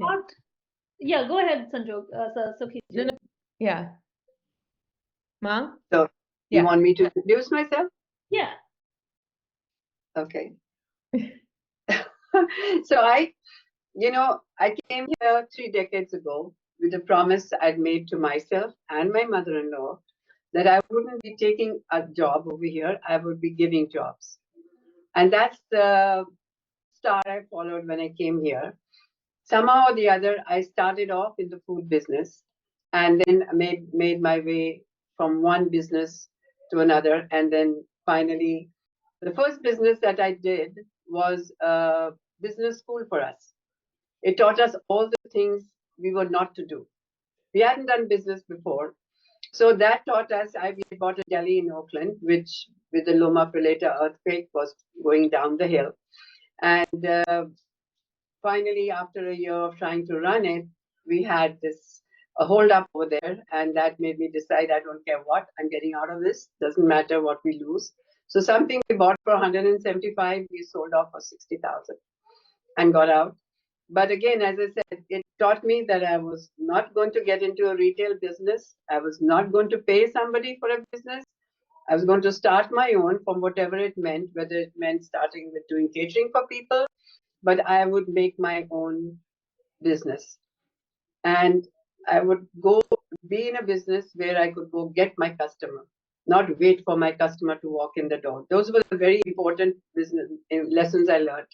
thought, yeah, go ahead, Sanjog, Sukhi. No, no. Yeah. Ma? So you want me to introduce myself? Yeah. Okay. So I came here 3 decades ago with a promise I'd made to myself and my mother-in-law that I wouldn't be taking a job over here, I would be giving jobs. And that's the star I followed when I came here. Somehow or the other, I started off in the food business and then made my way from one business to another. And then finally, the first business that I did was a business school for us. It taught us all the things we were not to do. We hadn't done business before. So that taught us, we bought a deli in Oakland, which with the Loma Prieta earthquake was going down the hill. And finally, after a year of trying to run it, we had a hold up over there. And that made me decide, I don't care what, I'm getting out of this. Doesn't matter what we lose. So something we bought for 175, we sold off for 60,000 and got out. But again, as I said, it taught me that I was not going to get into a retail business. I was not going to pay somebody for a business. I was going to start my own from whatever it meant, whether it meant starting with doing catering for people, but I would make my own business. And I would go be in a business where I could go get my customer, not wait for my customer to walk in the door. Those were the very important business lessons I learned.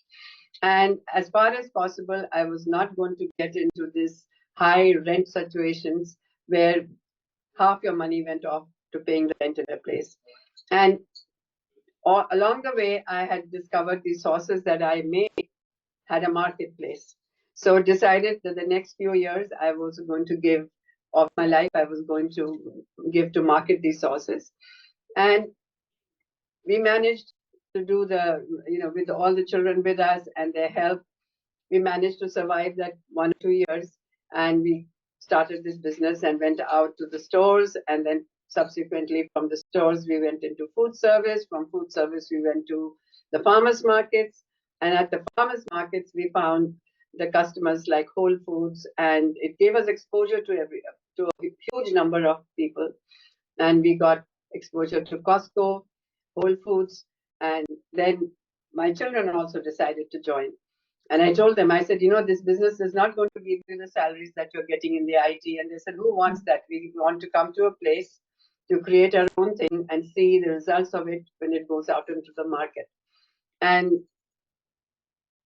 And as far as possible, I was not going to get into this high rent situations where half your money went off to paying the rent in a place. And along the way, I had discovered the sauces that I made had a marketplace. So decided that the next few years I was going to give of my life, I was going to give to market these sauces. And we managed to do with all the children with us and their help, we managed to survive that 1 or 2 years. And we started this business and went out to the stores. And then subsequently from the stores, we went into food service. From food service, we went to the farmers markets. And at the farmers markets, we found the customers like Whole Foods. And it gave us exposure to a huge number of people. And we got exposure to Costco, Whole Foods. And then my children also decided to join. And I told them, I said, this business is not going to give you the salaries that you're getting in the IT. And they said, who wants that? We want to come to a place to create our own thing and see the results of it when it goes out into the market. And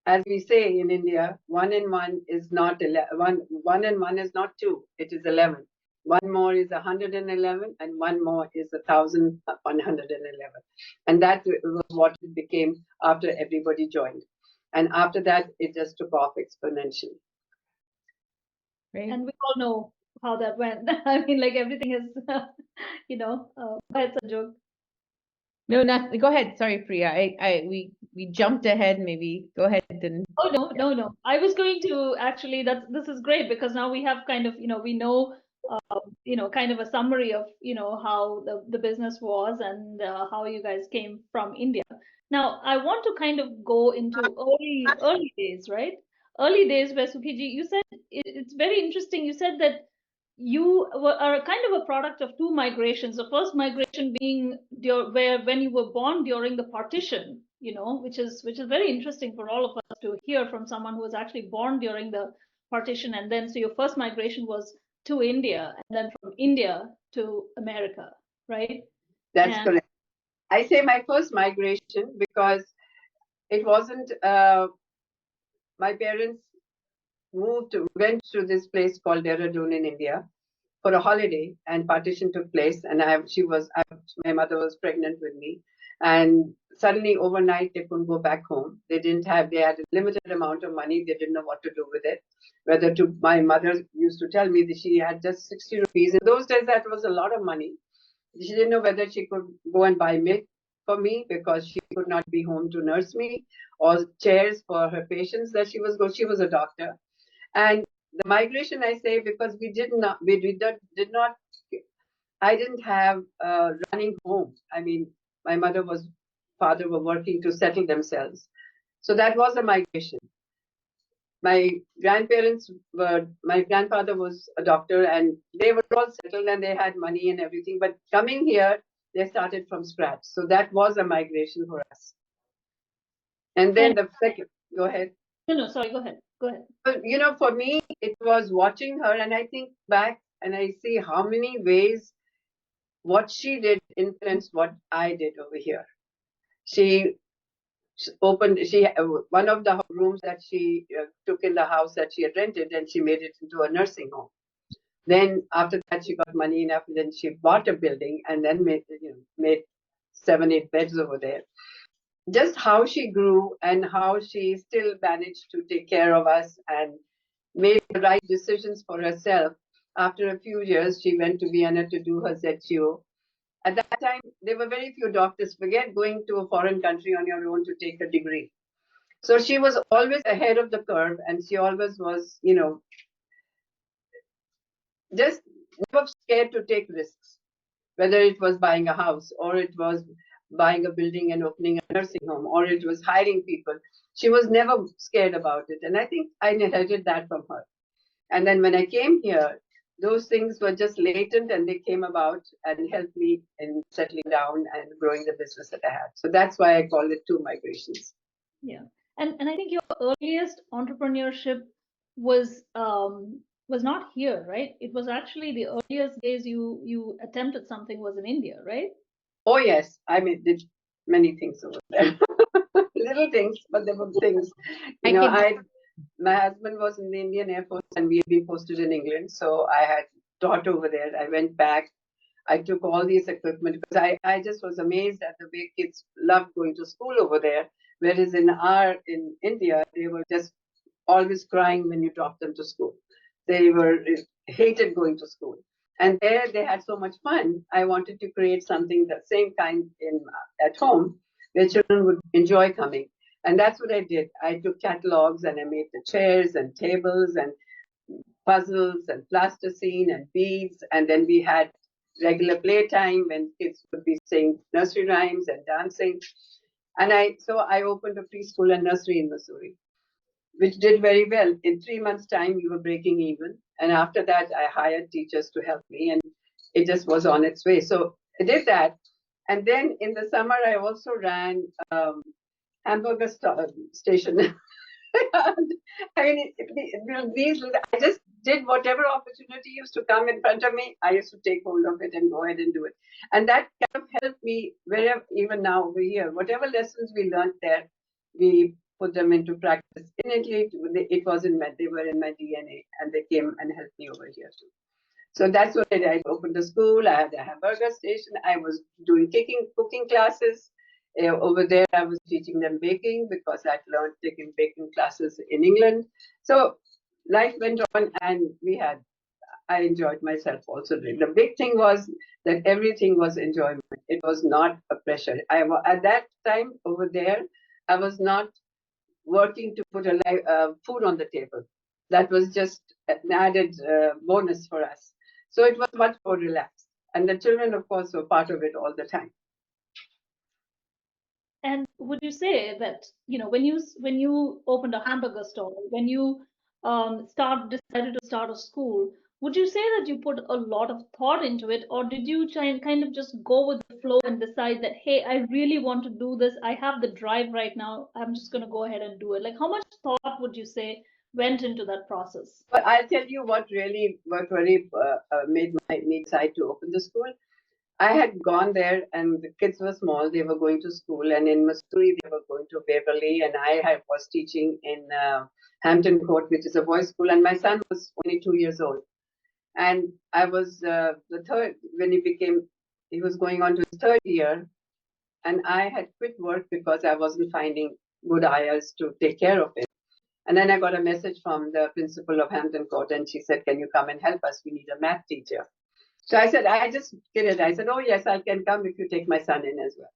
as we say in India, 1 and 1 is not 11. 1 and 1 is not 2. It is 11. 1 more is 111, and 1 more is 1,111. And that was what it became after everybody joined. And after that, it just took off exponentially. Right. And we all know how that went. I mean, like everything is, go ahead, Sanjog. No, not go ahead. Sorry, Priya. We jumped ahead. Maybe go ahead and. Oh no. I was going to actually. This is great because now we have kind of we know kind of a summary of how the business was and how you guys came from India. Now I want to kind of go into early days, right? Early days where Sukhiji, you said it's very interesting. You said that you are kind of a product of 2 migrations. The first migration being when you were born during the partition, which is very interesting for all of us to hear from someone who was actually born during the partition, and then so your first migration was to India, and then from India to America, right? That's correct. I say my first migration because it wasn't. My parents went to this place called Dehradun in India for a holiday, and partition took place. And my mother was pregnant with me, and suddenly overnight they couldn't go back home. They had a limited amount of money. They didn't know what to do with it. My mother used to tell me that she had just 60 rupees. In those days, that was a lot of money. She didn't know whether she could go and buy milk for me because she could not be home to nurse me, or chairs for her patients that she was a doctor. And the migration, I say, because I didn't have running home. I mean, my father were working to settle themselves. So that was a migration. my my grandfather was a doctor, and they were all settled and they had money and everything. But coming here, they started from scratch. So that was a migration for us. And then And the second, go ahead. no, sorry, go ahead. Go ahead. But for me, it was watching her, and I think back and I see how many ways what she did influenced what I did over here. She opened one of the rooms that she took in the house that she had rented, and she made it into a nursing home. Then after that, she got money enough, and then she bought a building and then made 7, 8 beds over there. Just how she grew and how she still managed to take care of us and made the right decisions for herself. After a few years, she went to Vienna to do her ZTO. At that time, there were very few doctors. Forget going to a foreign country on your own to take a degree. So she was always ahead of the curve, and she always was, just never scared to take risks, whether it was buying a house or it was buying a building and opening a nursing home or it was hiring people. She was never scared about it. And I think I inherited that from her. And then when I came here, those things were just latent and they came about and helped me in settling down and growing the business that I had. So that's why I call it two migrations. Yeah. And I think your earliest entrepreneurship was not here, right? It was actually the earliest days you attempted something was in India, right? Oh, yes. I mean, did many things over there. Little things, but they were things. My husband was in the Indian Air Force and we had been posted in England. So I had taught over there. I went back. I took all these equipment because I just was amazed at the way kids loved going to school over there. Whereas in India, they were just always crying when you dropped them to school. They hated going to school. And there they had so much fun. I wanted to create something the same kind at home where children would enjoy coming. And that's what I did. I took catalogs and I made the chairs and tables and puzzles and plasticine and beads. And then we had regular playtime when kids would be saying nursery rhymes and dancing. And so I opened a preschool and nursery in Missouri, which did very well. In 3 months' time, we were breaking even. And after that, I hired teachers to help me, and it just was on its way. So I did that. And then in the summer, I also ran hamburger station. I mean, I just did whatever opportunity used to come in front of me. I used to take hold of it and go ahead and do it. And that kind of helped me wherever, even now over here, whatever lessons we learned there, we put them into practice. In Italy, they were in my DNA, and they came and helped me over here too. So that's what I did. I opened a school. I had a hamburger station. I was doing cooking classes. Over there, I was teaching them baking because I'd learned taking baking classes in England. So life went on, and I enjoyed myself also. The big thing was that everything was enjoyment. It was not a pressure. At that time over there, I was not working to put food on the table. That was just an added bonus for us. So it was much more relaxed. And the children, of course, were part of it all the time. And would you say that, when you opened a hamburger store, when you decided to start a school, would you say that you put a lot of thought into it, or did you try and kind of just go with the flow and decide that, hey, I really want to do this, I have the drive right now, I'm just going to go ahead and do it? Like, how much thought would you say went into that process? But I'll tell you what really made me decide to open the school. I had gone there, and the kids were small. They were going to school, and in Missouri they were going to Waverly, and I was teaching in Hampton Court, which is a boys' school, and my son was only 2 years old. And I was the third when he was going on to his third year, and I had quit work because I wasn't finding good ayahs to take care of it. And then I got a message from the principal of Hampton Court, and she said, "Can you come and help us? We need a math teacher." So I said, I just did it. I said, "Oh, yes, I can come if you take my son in as well."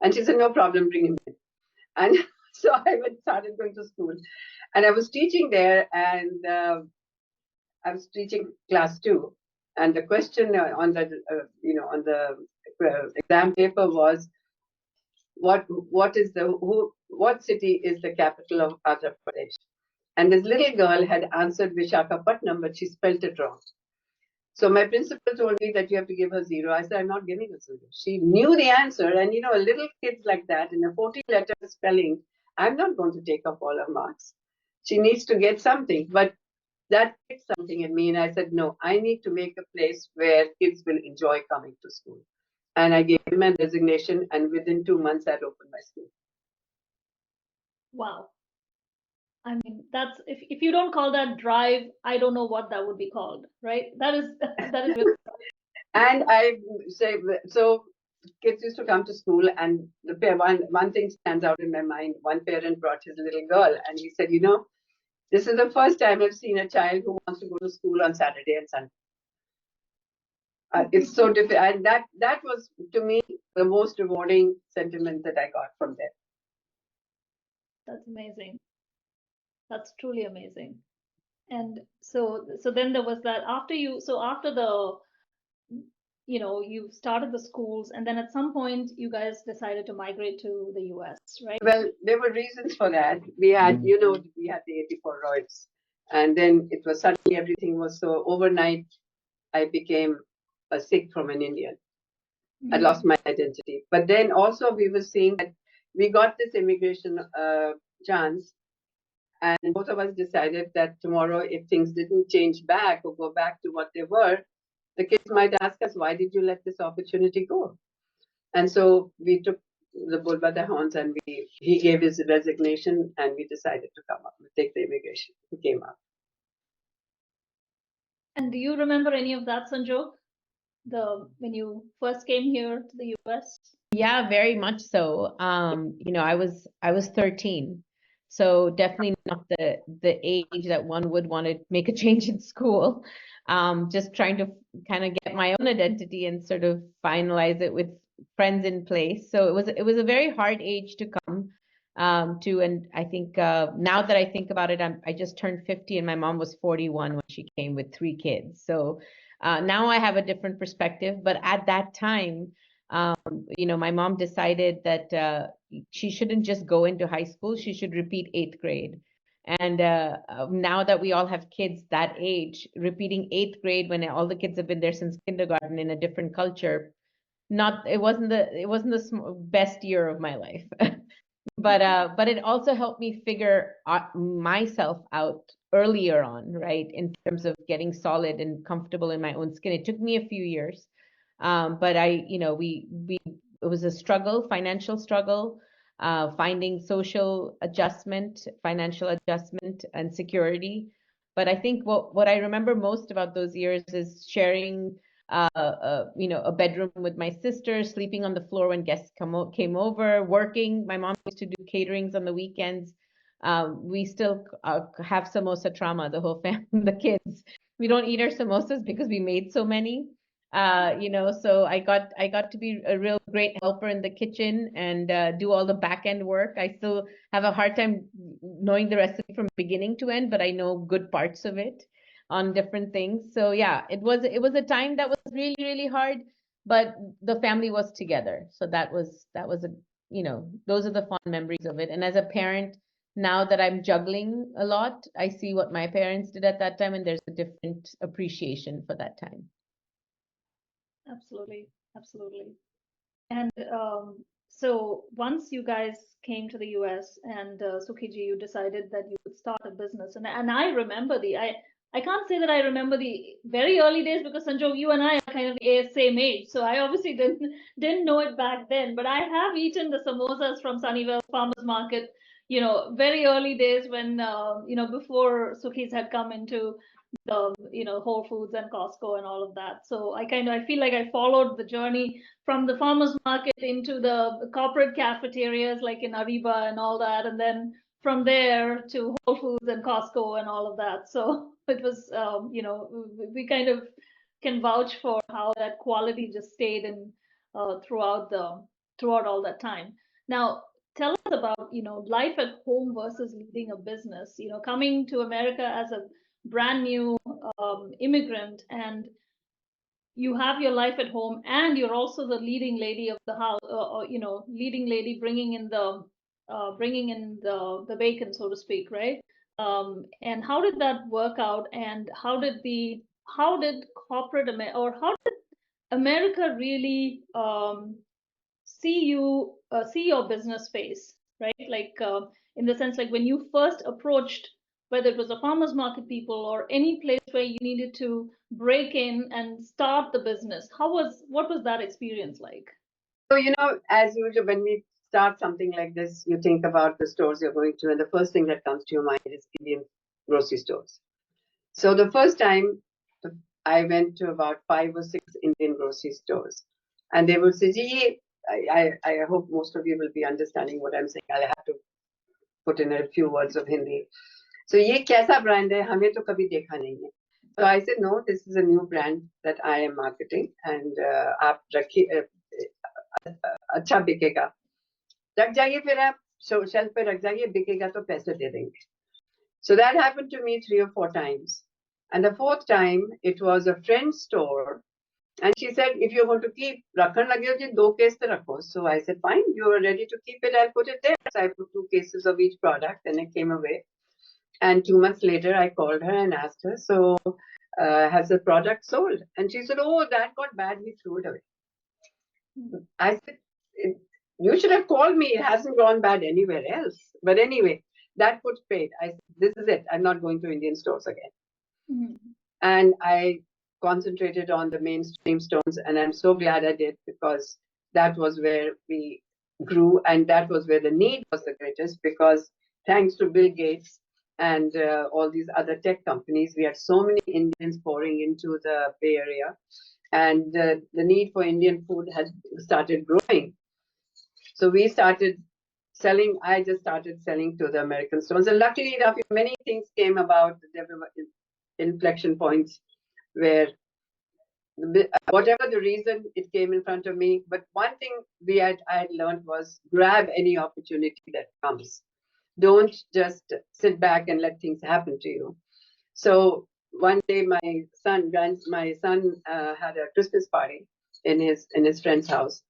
And she said, "No problem, bring him in." And so I started going to school. And I was teaching there, and I was teaching class 2. And the question on the exam paper was, what city is the capital of Andhra Pradesh? And this little girl had answered Vishakhapatnam, but she spelt it wrong. So my principal told me that you have to give her 0. I said, I'm not giving her 0. She knew the answer. And little kids like that in a 40-letter spelling, I'm not going to take off all her marks. She needs to get something. But that did something in me. And I said, no, I need to make a place where kids will enjoy coming to school. And I gave him a resignation. And within 2 months, I'd opened my school. Wow. I mean, that's if you don't call that drive, I don't know what that would be called, right? That is really. And I say, so kids used to come to school, and one thing stands out in my mind. One parent brought his little girl, and he said, this is the first time I've seen a child who wants to go to school on Saturday and Sunday. It's so different, and that was to me the most rewarding sentiment that I got from there. That's amazing. That's truly amazing. And so then there was that after the you started the schools, and then at some point you guys decided to migrate to the US, right? Well, there were reasons for that. We had, we had the 84 Royals, and then it was suddenly everything was so overnight. I became a Sikh from an Indian. I lost my identity. But then also we were seeing that we got this immigration chance, and both of us decided that tomorrow, if things didn't change back or go back to what they were, the kids might ask us, why did you let this opportunity go? And so we took the bull by the horns, and he gave his resignation, and we decided to take the immigration. We came up. And do you remember any of that, Sanjog? When you first came here to the US? Yeah, very much so. I was 13. So definitely not the age that one would want to make a change in school. Just trying to kind of get my own identity and sort of finalize it with friends in place. So it was a very hard age to come to, and I think now that I think about it, I just turned 50, and my mom was 41 when she came with 3 kids. So now I have a different perspective, but at that time, my mom decided that she shouldn't just go into high school, she should repeat 8th grade. And now that we all have kids that age, repeating 8th grade when all the kids have been there since kindergarten in a different culture, it wasn't the best year of my life. But it also helped me figure myself out earlier on, right? In terms of getting solid and comfortable in my own skin. It took me a few years. But it was a struggle, financial struggle, finding social adjustment, financial adjustment, and security. But I think what I remember most about those years is sharing, a bedroom with my sister, sleeping on the floor when guests came over, working. My mom used to do caterings on the weekends. We still have samosa trauma, the whole family, the kids. We don't eat our samosas because we made so many. So I got to be a real great helper in the kitchen and do all the back end work. I still have a hard time knowing the recipe from beginning to end, but I know good parts of it on different things. So yeah, it was a time that was really, really hard, but the family was together. So that was a, those are the fond memories of it. And as a parent, now that I'm juggling a lot, I see what my parents did at that time, and there's a different appreciation for that time. Absolutely, absolutely. And so once you guys came to the US, and Sukhiji, you decided that you would start a business. And I remember I can't say that I remember the very early days, because Sanjog, you and I are kind of the same age. So I obviously didn't know it back then. But I have eaten the samosas from Sunnyvale Farmers Market, very early days when, before Sukhi's had come into the Whole Foods and Costco and all of that. So I feel like I followed the journey from the farmers market into the corporate cafeterias like in Ariba and all that, and then from there to Whole Foods and Costco and all of that. So it was we kind of can vouch for how that quality just stayed in throughout all that time. Now tell us about life at home versus leading a business. Coming to America as a brand new immigrant, and you have your life at home, and you're also the leading lady of the house, leading lady bringing in the bacon, so to speak, right? And how did that work out? And how did corporate America, or how did America really see your business face, right? Like in the sense, like when you first approached, whether it was a farmers market people or any place where you needed to break in and start the business, what was that experience like? So, as usual, when we start something like this, you think about the stores you're going to, and the first thing that comes to your mind is Indian grocery stores. So the first time I went to about 5 or 6 Indian grocery stores, and they would say, "Gee, I hope most of you will be understanding what I'm saying. I'll have to put in a few words of Hindi. So ये कैसा brand है? हमें तो कभी देखा नहीं है." So I said, "No, this is a new brand that I am marketing, and आप रखिए, अच्छा बिकेगा, रख जाइए, फिर आप शेल्फ पे रख जाइए, बिकेगा तो पैसे दे देंगे." So that happened to me 3 or 4 times. And the 4th time, it was a friend's store. And she said, "If you're going to keep rakhan lage ho ji, 2 cases rakho." So I said, "Fine, you are ready to keep it, I'll put it there." So I put 2 cases of each product, and it came away. And 2 months later, I called her and asked her, "So, has the product sold?" And she said, "Oh, that got bad, we threw it away." I said, "You should have called me. It hasn't gone bad anywhere else." But anyway, that put paid. I said, "This is it. I'm not going to Indian stores again." Mhm. And I concentrated on the mainstream stores, and I'm so glad I did, because that was where we grew, and that was where the need was the greatest, because thanks to Bill Gates and all these other tech companies, we had so many Indians pouring into the Bay Area, and the need for Indian food has started growing. So we started selling. I just started selling to the American stores, and luckily enough, many things came about. There were inflection points where, whatever the reason, it came in front of me. But one thing I had learned was, grab any opportunity that comes. Don't just sit back and let things happen to you. So one day, my son had a Christmas party in his friend's house,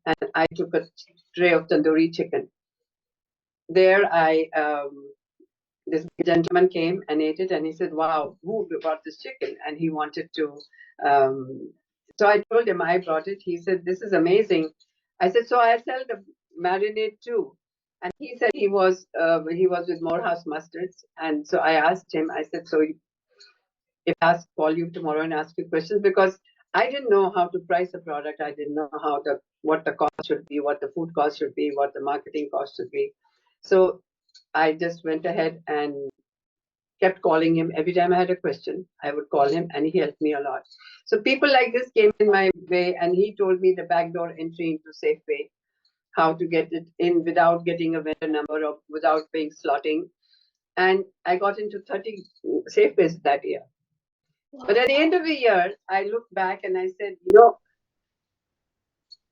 and I took a tray of tandoori chicken. There, this gentleman came and ate it, and he said, "Wow, who brought this chicken?" And he wanted to. So I told him I brought it. He said, "This is amazing." I said, "So I sell the marinade too." And he said he was with Morehouse Mustards. And so I asked him. I said, "So if I call you tomorrow and ask you questions," because I didn't know how to price a product. I didn't know what the cost should be, what the food cost should be, what the marketing cost should be. So I just went ahead and kept calling him. Every time I had a question, I would call him, and he helped me a lot. So people like this came in my way, and he told me the backdoor entry into Safeway, how to get it in without getting a vendor number or without paying slotting. And I got into 30 Safeways that year. But at the end of the year, I looked back and I said,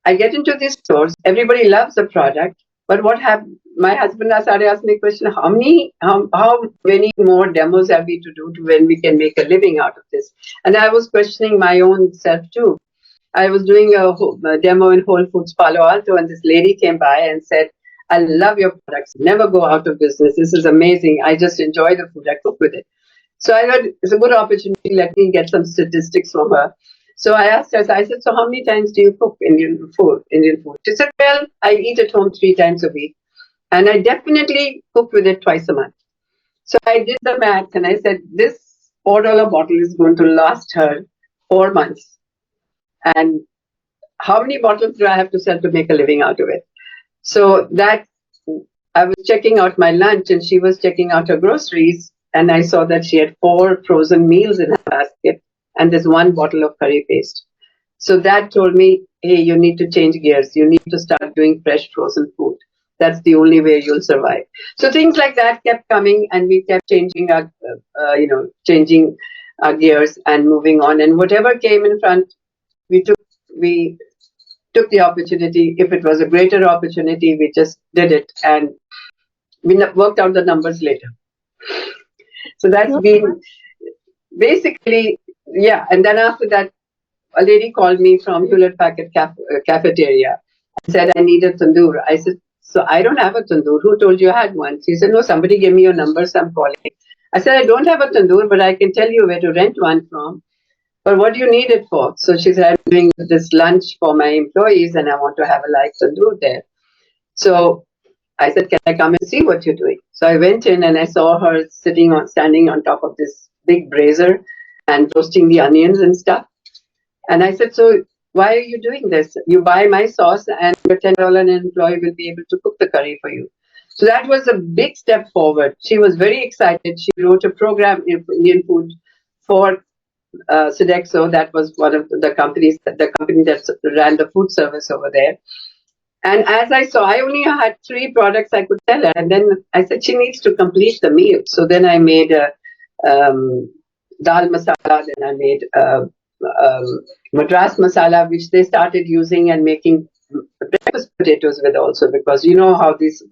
I get into these stores, everybody loves the product, but what happened? My husband started asking me a question: how many more demos have we to do to when we can make a living out of this? And I was questioning my own self too. I was doing a demo in Whole Foods Palo Alto, and this lady came by and said, "I love your products. Never go out of business. This is amazing. I just enjoy the food. I cook with it." So I thought it's a good opportunity. Let me get some statistics from her. So I asked her, I said, "So how many times do you cook Indian food? She said, "Well, I eat at home 3 times a week. And I definitely cook with it twice a month." So I did the math and I said, this $4 bottle is going to last her 4 months. And how many bottles do I have to sell to make a living out of it? So that I was checking out my lunch and she was checking out her groceries. And I saw that she had 4 frozen meals in her basket and there's 1 bottle of curry paste. So that told me, hey, you need to change gears. You need to start doing fresh frozen food. That's the only way you'll survive. So things like that kept coming, and we kept changing our gears and moving on. And whatever came in front, we took the opportunity. If it was a greater opportunity, we just did it, and we worked out the numbers later. So that's been basically, yeah. And then after that, a lady called me from Hewlett Packard cafeteria and said, "I need a tandoor." I said, "So I don't have a tandoor. Who told you I had one?" She said, "No, somebody gave me your number, so I'm calling." I said, I don't have a tandoor, but I can tell you where to rent one from. But what do you need it for? So she said, I'm doing this lunch for my employees and I want to have a live tandoor there. So I said, can I come and see what you're doing? So I went in and I saw her standing on top of this big brazier and roasting the onions and stuff. And I said, so why are you doing this? You buy my sauce and your $10 an employee will be able to cook the curry for you. So that was a big step forward. She was very excited. She wrote a program in Indian food for Sodexo. That was one of the companies, the company that ran the food service over there. And as I saw, I only had 3 products I could tell her. And then I said, she needs to complete the meal. So then I made a dal masala, then I made Madras masala, which they started using and making breakfast potatoes with also, because you know how those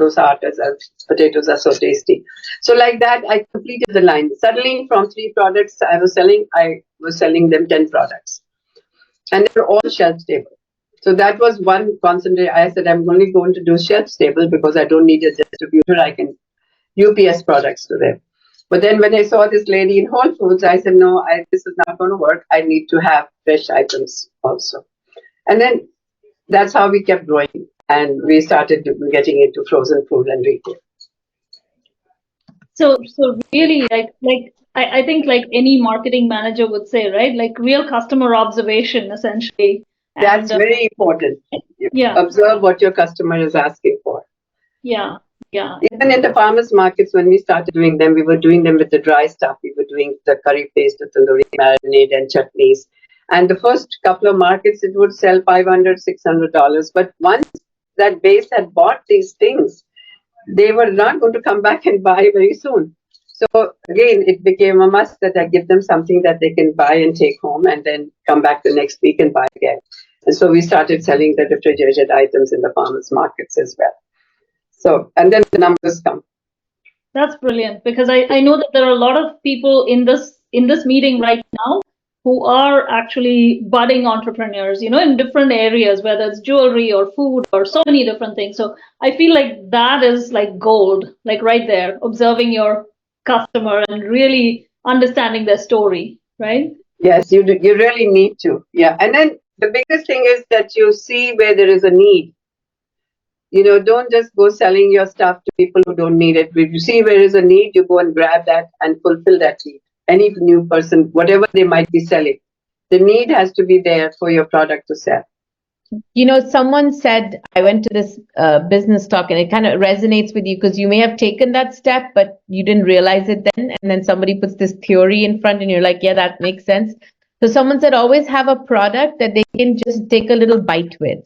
potatoes are so tasty. So like that, I completed the line. Suddenly, from 3 products I was selling them 10 products, and they were all shelf stable. So that was one concentrate. I said, I'm only going to do shelf stable because I don't need a distributor. I can UPS products to them. But then when I saw this lady in Whole Foods, I said, no, this is not going to work. I need to have fresh items also. And then that's how we kept growing. And we started getting into frozen food and retail. So really, I think like any marketing manager would say, right? Like real customer observation, essentially. That's very important. Yeah. Observe what your customer is asking for. Yeah. Yeah. Even in the farmers markets, when we started doing them, we were doing them with the dry stuff. We were doing the curry paste, the tandoori marinade, and chutneys. And the first couple of markets, it would sell $500, $600. But once that base had bought these things, they were not going to come back and buy very soon. So again, it became a must that I give them something that they can buy and take home and then come back the next week and buy again. And so we started selling the refrigerated items in the farmers markets as well. So, and then the numbers come. That's brilliant, because I know that there are a lot of people in this meeting right now who are actually budding entrepreneurs, in different areas, whether it's jewelry or food or so many different things. So I feel like that is like gold, like right there, observing your customer and really understanding their story, right? Yes, you really need to. Yeah. And then the biggest thing is that you see where there is a need. Don't just go selling your stuff to people who don't need it. If you see where is a need, you go and grab that and fulfill that need. Any new person, whatever they might be selling, the need has to be there for your product to sell. Someone said, I went to this business talk and it kind of resonates with you because you may have taken that step, but you didn't realize it then. And then somebody puts this theory in front and you're like, yeah, that makes sense. So someone said, always have a product that they can just take a little bite with.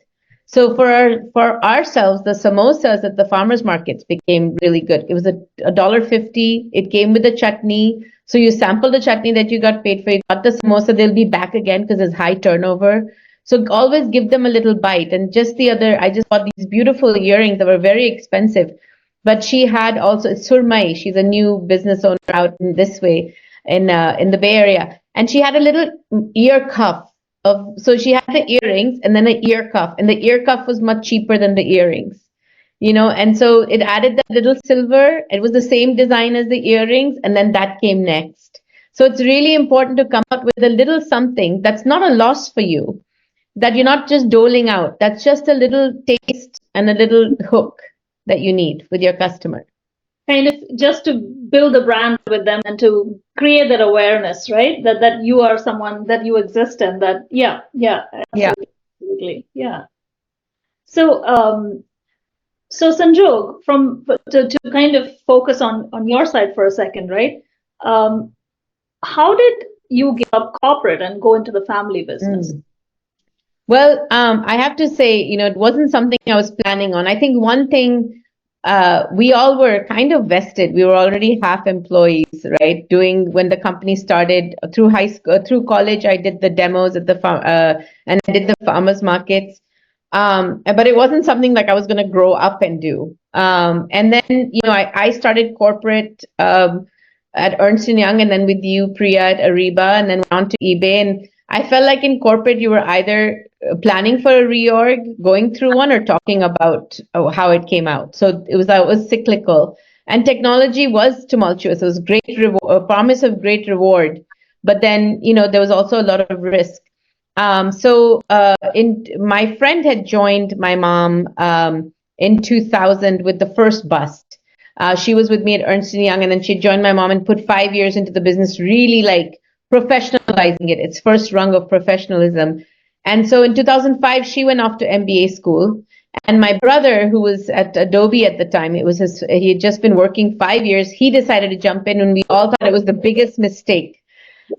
So for ourselves, the samosas at the farmers markets became really good. It was $1.50. It came with a chutney. So you sample the chutney that you got paid for. You got the samosa. They'll be back again because there's high turnover. So always give them a little bite. And I just bought these beautiful earrings that were very expensive. But she had also surmai. She's a new business owner out in this way in the Bay Area, and she had a little ear cuff. So she had the earrings and then an ear cuff, and the ear cuff was much cheaper than the earrings, and so it added that little silver. It was the same design as the earrings, and then that came next. So it's really important to come up with a little something that's not a loss for you, that you're not just doling out. That's just a little taste and a little hook that you need with your customer. Kind of just to build a brand with them and to create that awareness, right? That you are someone, that you exist, and that absolutely. Yeah. So Sanjog, to kind of focus on your side for a second, right? How did you give up corporate and go into the family business? Well, I have to say, it wasn't something I was planning on. I think one thing, we all were kind of vested. We were already half employees, right? When the company started through high school, through college, I did the demos at the farm, and I did the farmers markets. But it wasn't something like I was going to grow up and do. And then, I started corporate at Ernst & Young, and then with you, Priya, at Ariba, and then went on to eBay. And I felt like in corporate, you were either planning for a reorg, going through one, or talking about how it came out. So it was cyclical. And technology was tumultuous. It was a promise of great reward, but then there was also a lot of risk. My friend had joined my mom in 2000 with the first bust. She was with me at Ernst & Young, and then she joined my mom and put 5 years into the business, really like professionalizing it, its first rung of professionalism. And so in 2005, she went off to MBA school. And my brother, who was at Adobe at the time, he had just been working 5 years. He decided to jump in, and we all thought it was the biggest mistake.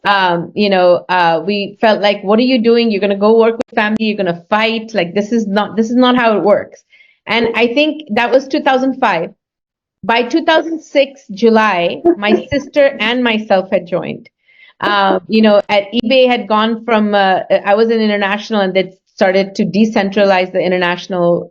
We felt like, what are you doing? You're going to go work with family. You're going to fight. Like, this is not how it works. And I think that was 2005. By 2006, July, my sister and myself had joined. At eBay had gone from, I was an international, and they started to decentralize the international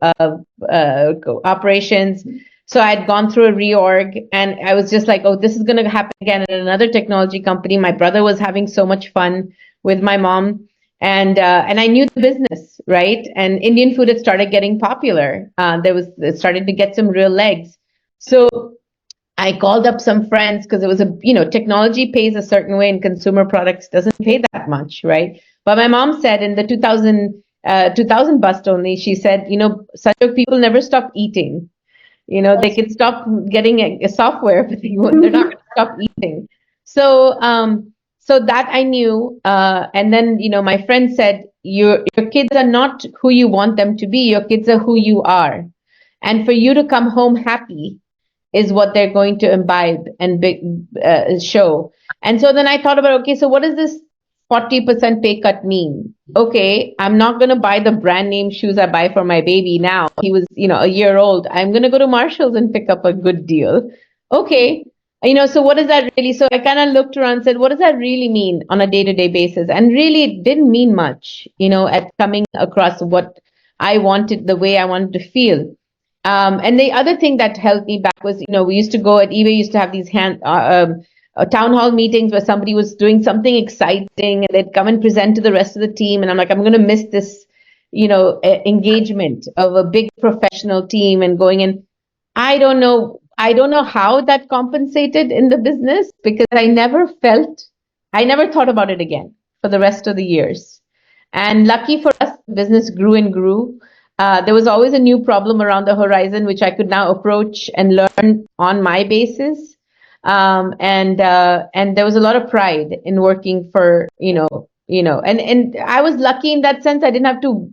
operations. So I had gone through a reorg, and I was just like, oh, this is going to happen again at another technology company. My brother was having so much fun with my mom, and I knew the business, right? And Indian food had started getting popular. It started to get some real legs. So I called up some friends, because it was technology pays a certain way and consumer products doesn't pay that much, right? But my mom said in the 2000 bust only, she said, Sanjog, people never stop eating. They can stop getting a software, but they're not going to stop eating. So that I knew. And then, my friend said, your kids are not who you want them to be. Your kids are who you are. And for you to come home happy is what they're going to imbibe and show. And so then I thought about, okay, so what does this 40% pay cut mean? Okay, I'm not going to buy the brand name shoes I buy for my baby now. He was, a year old. I'm going to go to Marshall's and pick up a good deal. Okay, so what does that really, so I kind of looked around and said, what does that really mean on a day-to-day basis? And really, it didn't mean much, at coming across what I wanted, the way I wanted to feel. And the other thing that held me back was, we used to go at eBay, used to have these town hall meetings where somebody was doing something exciting, and they'd come and present to the rest of the team. And I'm like, I'm going to miss this, engagement of a big professional team and going in. I don't know how that compensated in the business, because I never thought about it again for the rest of the years. And lucky for us, the business grew and grew. There was always a new problem around the horizon, which I could now approach and learn on my basis. And there was a lot of pride in working for, and I was lucky in that sense. I didn't have to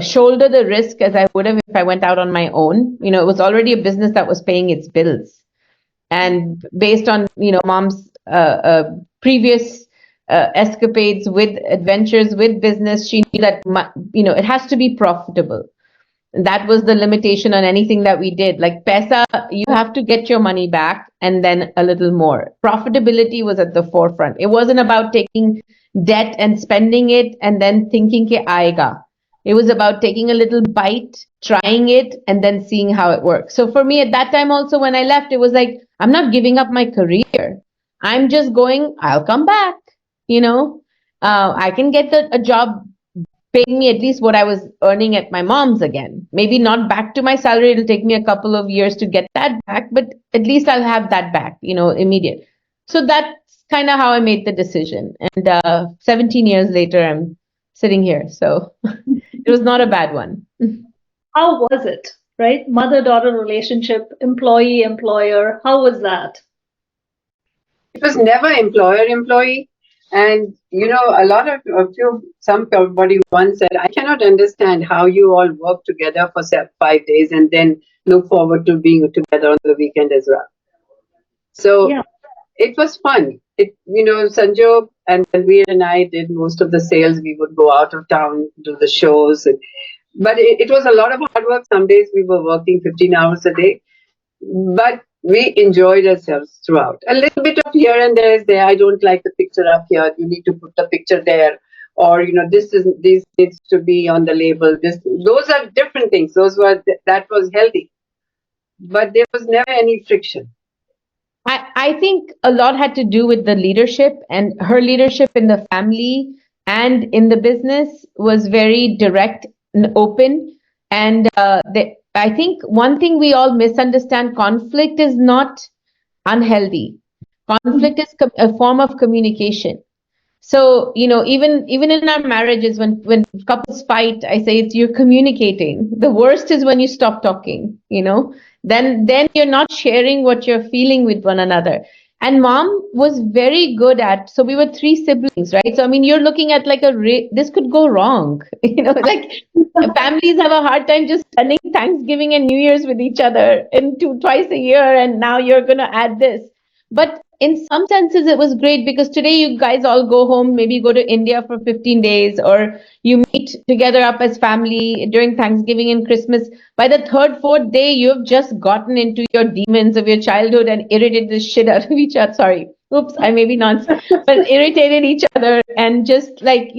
shoulder the risk as I would have if I went out on my own. It was already a business that was paying its bills. And based on, mom's previous escapades with adventures with business, she knew that it has to be profitable. And that was the limitation on anything that we did. Like Pesa, you have to get your money back and then a little more. Profitability was at the forefront. It wasn't about taking debt and spending it and then thinking ke aayega. It was about taking a little bite, trying it, and then seeing how it works. So for me at that time also, when I left, it was like, I'm not giving up my career. I'm just going, I'll come back. I can get a job paying me at least what I was earning at my mom's again. Maybe not back to my salary. It'll take me a couple of years to get that back, but at least I'll have that back, immediate. So that's kind of how I made the decision. And 17 years later, I'm sitting here. So it was not a bad one. How was it, right? Mother-daughter relationship, employee-employer. How was that? It was never employer-employee. And, somebody once said, I cannot understand how you all work together for 5 days and then look forward to being together on the weekend as well. So yeah. It was fun. Sanjog and Tanveer and I did most of the sales. We would go out of town, do the shows. But it was a lot of hard work. Some days we were working 15 hours a day. But we enjoyed ourselves throughout. A little bit of here and there is there. I don't like the picture up here. You need to put the picture there. Or, this needs to be on the label. Those are different things. That was healthy. But there was never any friction. I think a lot had to do with the leadership, and her leadership in the family and in the business was very direct and open. And I think one thing we all misunderstand, conflict is not unhealthy. Conflict is a form of communication. So, even in our marriages, when couples fight, I say it's you're communicating. The worst is when you stop talking, then you're not sharing what you're feeling with one another. And mom was very good at, so we were three siblings, right? So, I mean, you're looking at like this could go wrong, like families have a hard time just spending Thanksgiving and New Year's with each other twice a year, and now you're going to add this. But in some senses, it was great because today you guys all go home, maybe go to India for 15 days, or you meet together up as family during Thanksgiving and Christmas. By the third, fourth day, you've just gotten into your demons of your childhood and irritated the shit out of each other. Sorry. Oops, I may be nonce, but irritated each other and just like,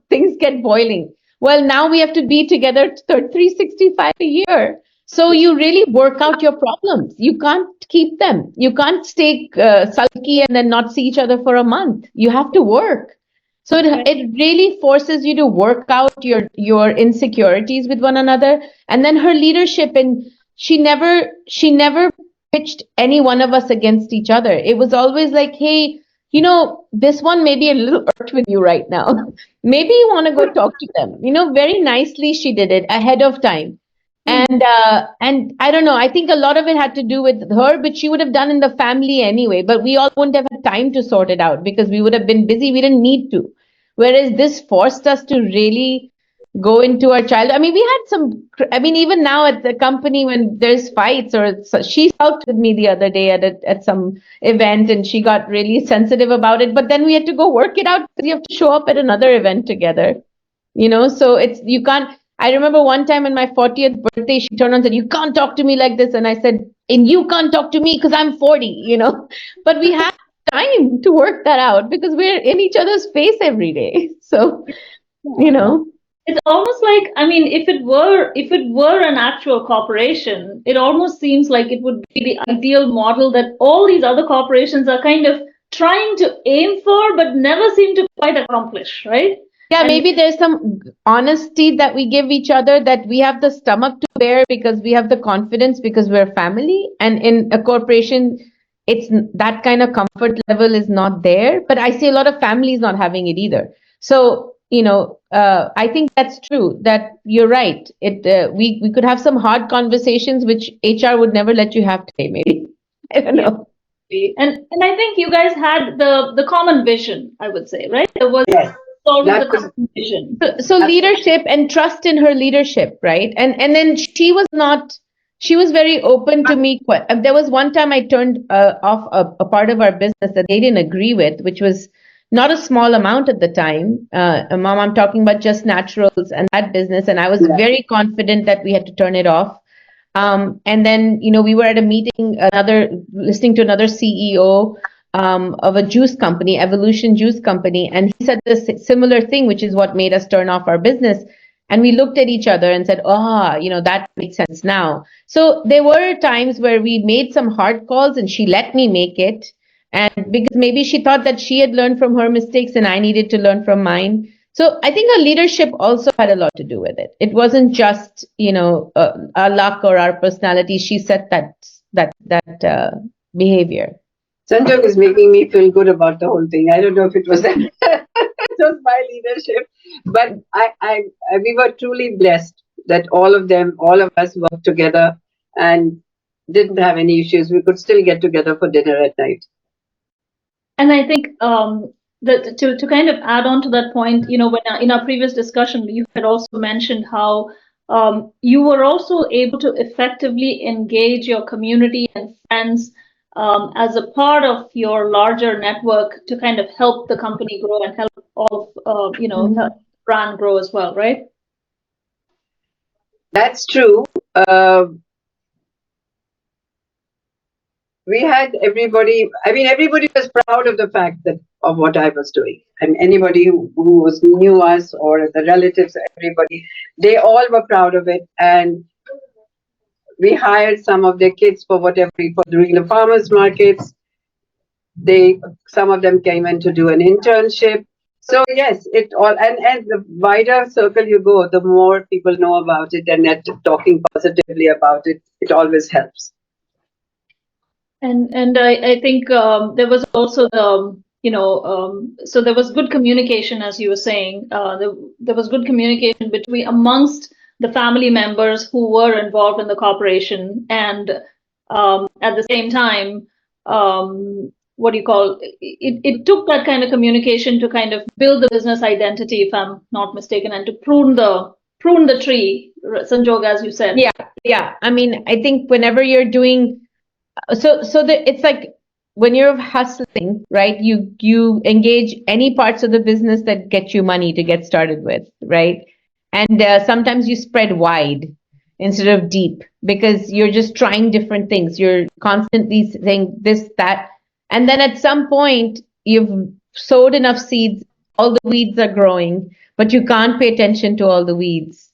things get boiling. Well, now we have to be together 365 a year. So you really work out your problems. You can't keep them. You can't stay sulky and then not see each other for a month. You have to work. So it really forces you to work out your insecurities with one another. And then her leadership, and she never pitched any one of us against each other. It was always like, hey, this one may be a little irked with you right now. Maybe you want to go talk to them. Very nicely she did it ahead of time. And I don't know, I think a lot of it had to do with her, but she would have done in the family anyway. But we all wouldn't have had time to sort it out because we would have been busy. We didn't need to. Whereas this forced us to really go into our child. I mean, we had I mean, even now at the company when there's fights she out with me the other day at some event and she got really sensitive about it. But then we had to go work it out because you have to show up at another event together. So you can't. I remember one time on my 40th birthday, she turned on and said, "You can't talk to me like this." And I said, "And you can't talk to me because I'm 40, But we have time to work that out because we're in each other's face every day. So, It's almost like, I mean, if it were an actual corporation, it almost seems like it would be the ideal model that all these other corporations are kind of trying to aim for, but never seem to quite accomplish, right? Yeah, maybe there's some honesty that we give each other, that we have the stomach to bear because we have the confidence because we're family. And in a corporation, it's that kind of comfort level is not there. But I see a lot of families not having it either. So, I think that's true, that you're right. We could have some hard conversations which HR would never let you have today, maybe. I don't know. And I think you guys had the common vision, I would say, right? There was Yes. always the common vision. So leadership and trust in her leadership, right? And then she was very open to me. There was one time I turned off a part of our business that they didn't agree with, which was not a small amount at the time. Mom, I'm talking about Just Naturals and that business. And I was very confident that we had to turn it off. And then, we were at a meeting, listening to another CEO of a juice company, Evolution Juice Company. And he said this similar thing, which is what made us turn off our business. And we looked at each other and said, that makes sense now. So there were times where we made some hard calls and she let me make it. And because maybe she thought that she had learned from her mistakes and I needed to learn from mine. So I think our leadership also had a lot to do with it. It wasn't just, our luck or our personality. She set that behavior. Sanjog is making me feel good about the whole thing. I don't know if it was that. It was my leadership, but we were truly blessed that all of us worked together and didn't have any issues. We could still get together for dinner at night. And I think that to kind of add on to that point, when in our previous discussion, you had also mentioned how you were also able to effectively engage your community and friends as a part of your larger network to kind of help the company grow and help all of, help the brand grow as well, right? That's true. We had everybody, everybody was proud of the fact of what I was doing. And anybody who knew us or the relatives, everybody, they all were proud of it. And we hired some of their kids for doing the farmers markets. Some of them came in to do an internship. So yes, it all, and the wider circle you go, the more people know about it, and that talking positively about it, it always helps. And I think there was also the so there was good communication, as you were saying. There was good communication between amongst the family members who were involved in the corporation, and at the same time, what do you call it took that kind of communication to kind of build the business identity, if I'm not mistaken, and to prune the tree, Sanjog, as you said. Yeah. I mean, I think whenever you're doing it's like when you're hustling, right? You engage any parts of the business that get you money to get started with, right? And sometimes you spread wide instead of deep because you're just trying different things. You're constantly saying this, that, and then at some point you've sowed enough seeds, all the weeds are growing, but you can't pay attention to all the weeds.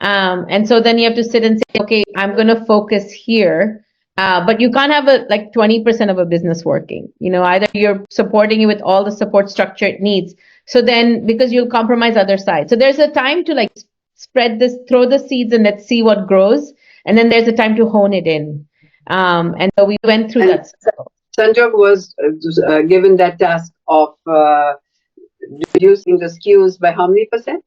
And so then you have to sit and say, okay, I'm going to focus here. But you can't have like 20% of a business working. Either you're supporting it with all the support structure it needs. So then, because you'll compromise other sides. So there's a time to like spread this, throw the seeds and let's see what grows. And then there's a time to hone it in. And so we went through that. Sanjog was given that task of reducing the SKUs by how many percent?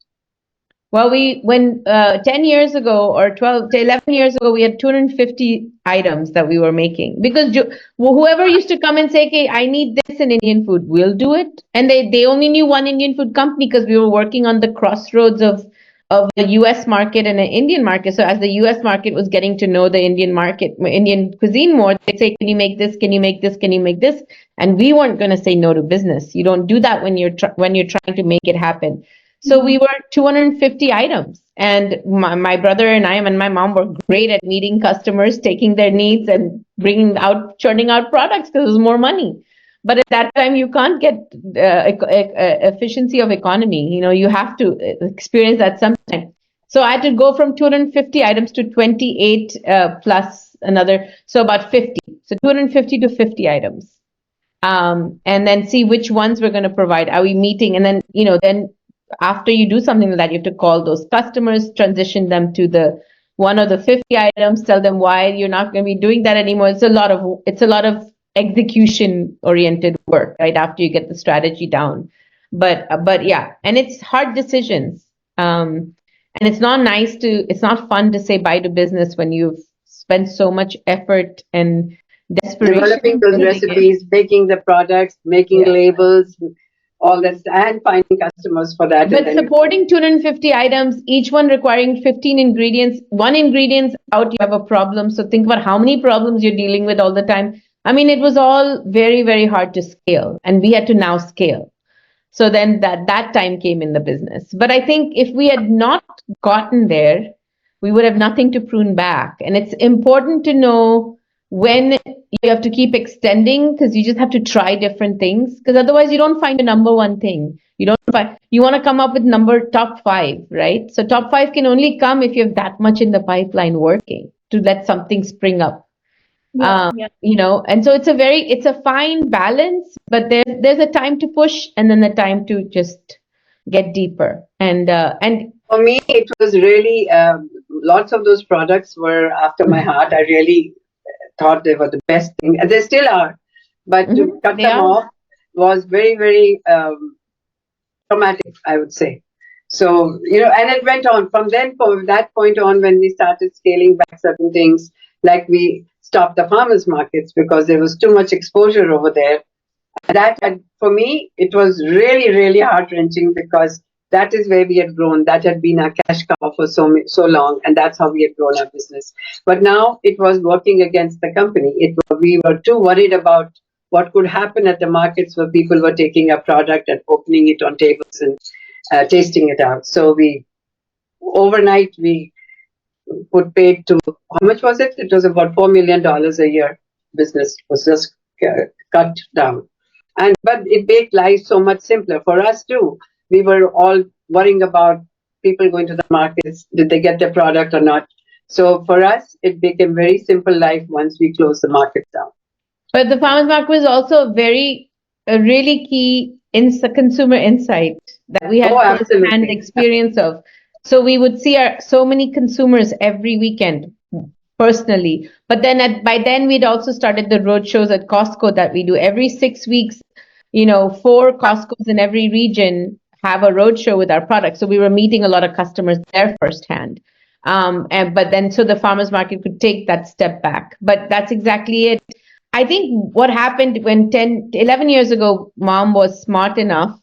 Well, when 10 years ago or 12 to 11 years ago, we had 250 items that we were making because whoever used to come and say, okay, I need this in Indian food, we'll do it. And they only knew one Indian food company because we were working on the crossroads of the US market and an Indian market. So as the US market was getting to know the Indian market, Indian cuisine more, they'd say, can you make this? Can you make this? Can you make this? And we weren't going to say no to business. You don't do that when you're trying to make it happen. So we were 250 items, and my brother and I and my mom were great at meeting customers, taking their needs and churning out products because it was more money. But at that time, you can't get efficiency of economy. You have to experience that sometime. So I had to go from 250 items to 28 plus another, so about 50. So 250 to 50 items, and then see which ones we're going to provide. Are we meeting? And then then after you do something like that, you have to call those customers, transition them to the one of the 50 items, tell them why you're not going to be doing that anymore. It's a lot of execution oriented work, right? After you get the strategy down. But yeah, and it's hard decisions. And it's not fun to say bye to business when you've spent so much effort and desperation. Developing those recipes, baking the products, making labels, all that, and finding customers for that. But supporting 250 items, each one requiring 15 ingredients, one ingredient out, you have a problem. So think about how many problems you're dealing with all the time. I mean, it was all very, very hard to scale, and we had to now scale. So then that time came in the business. But I think if we had not gotten there, we would have nothing to prune back. And it's important to know when you have to keep extending because you just have to try different things because otherwise you don't find a number one thing. You want to come up with top 5, right? So top 5 can only come if you have that much in the pipeline working to let something spring up. And so it's a fine balance, but there's a time to push and then the time to just get deeper. And for me, it was really lots of those products were after my heart. I really thought they were the best thing, and they still are. But to cut them off was very, very traumatic, I would say. So and it went on from that point on when we started scaling back certain things, like we stopped the farmers markets because there was too much exposure over there. And for me, it was really, really heart-wrenching because that is where we had grown. That had been our cash cow for so long, and that's how we had grown our business. But now it was working against the company. We were too worried about what could happen at the markets where people were taking our product and opening it on tables and tasting it out. So overnight we put paid to, how much was it? It was about $4 million a year. Business was just cut down. But it made life so much simpler for us too. We were all worrying about people going to the markets. Did they get their product or not? So for us, it became very simple life once we closed the market down. But the farmers market was also a really key consumer insight that we had Oh, first-hand absolutely. experience of. So we would see so many consumers every weekend personally. But then by then we'd also started the road shows at Costco that we do every 6 weeks. 4 Costcos in every region have a road show with our products. So we were meeting a lot of customers there firsthand. But then so the farmers market could take that step back. But that's exactly it. I think what happened when 11 years ago, mom was smart enough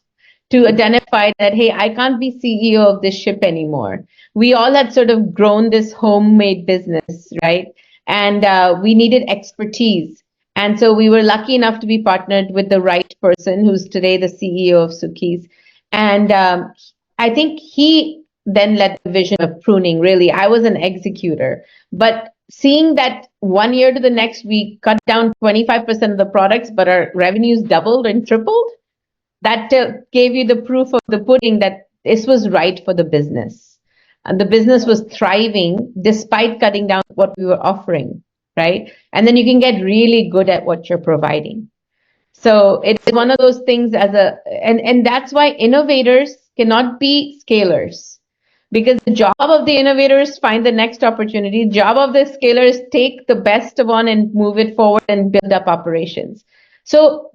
to identify that, hey, I can't be CEO of this ship anymore. We all had sort of grown this homemade business, right? And we needed expertise. And so we were lucky enough to be partnered with the right person who's today the CEO of Sukhi's. And I think he then led the vision of pruning, really. I was an executor. But seeing that 1 year to the next, we cut down 25% of the products, but our revenues doubled and tripled, that gave you the proof of the pudding that this was right for the business. And the business was thriving despite cutting down what we were offering, right? And then you can get really good at what you're providing. So it's one of those things and that's why innovators cannot be scalers. Because the job of the innovators find the next opportunity. Job of the scalers take the best of one and move it forward and build up operations. So